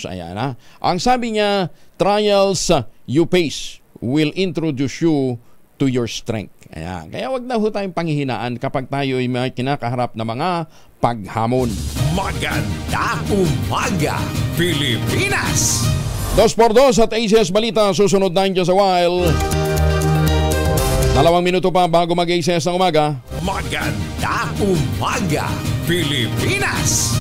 Ayan, ha? Ang sabi niya, trials you face will introduce you to your strength. Ayan. Kaya wag na ho tayong panghihinaan kapag tayo ay may kinakaharap na mga paghamon. Maganda umaga, Pilipinas! 2x2 at ACS Balita, susunod na dyan sa while. 2 minuto pa bago mag-ACS ng umaga. Maganda umaga, Pilipinas!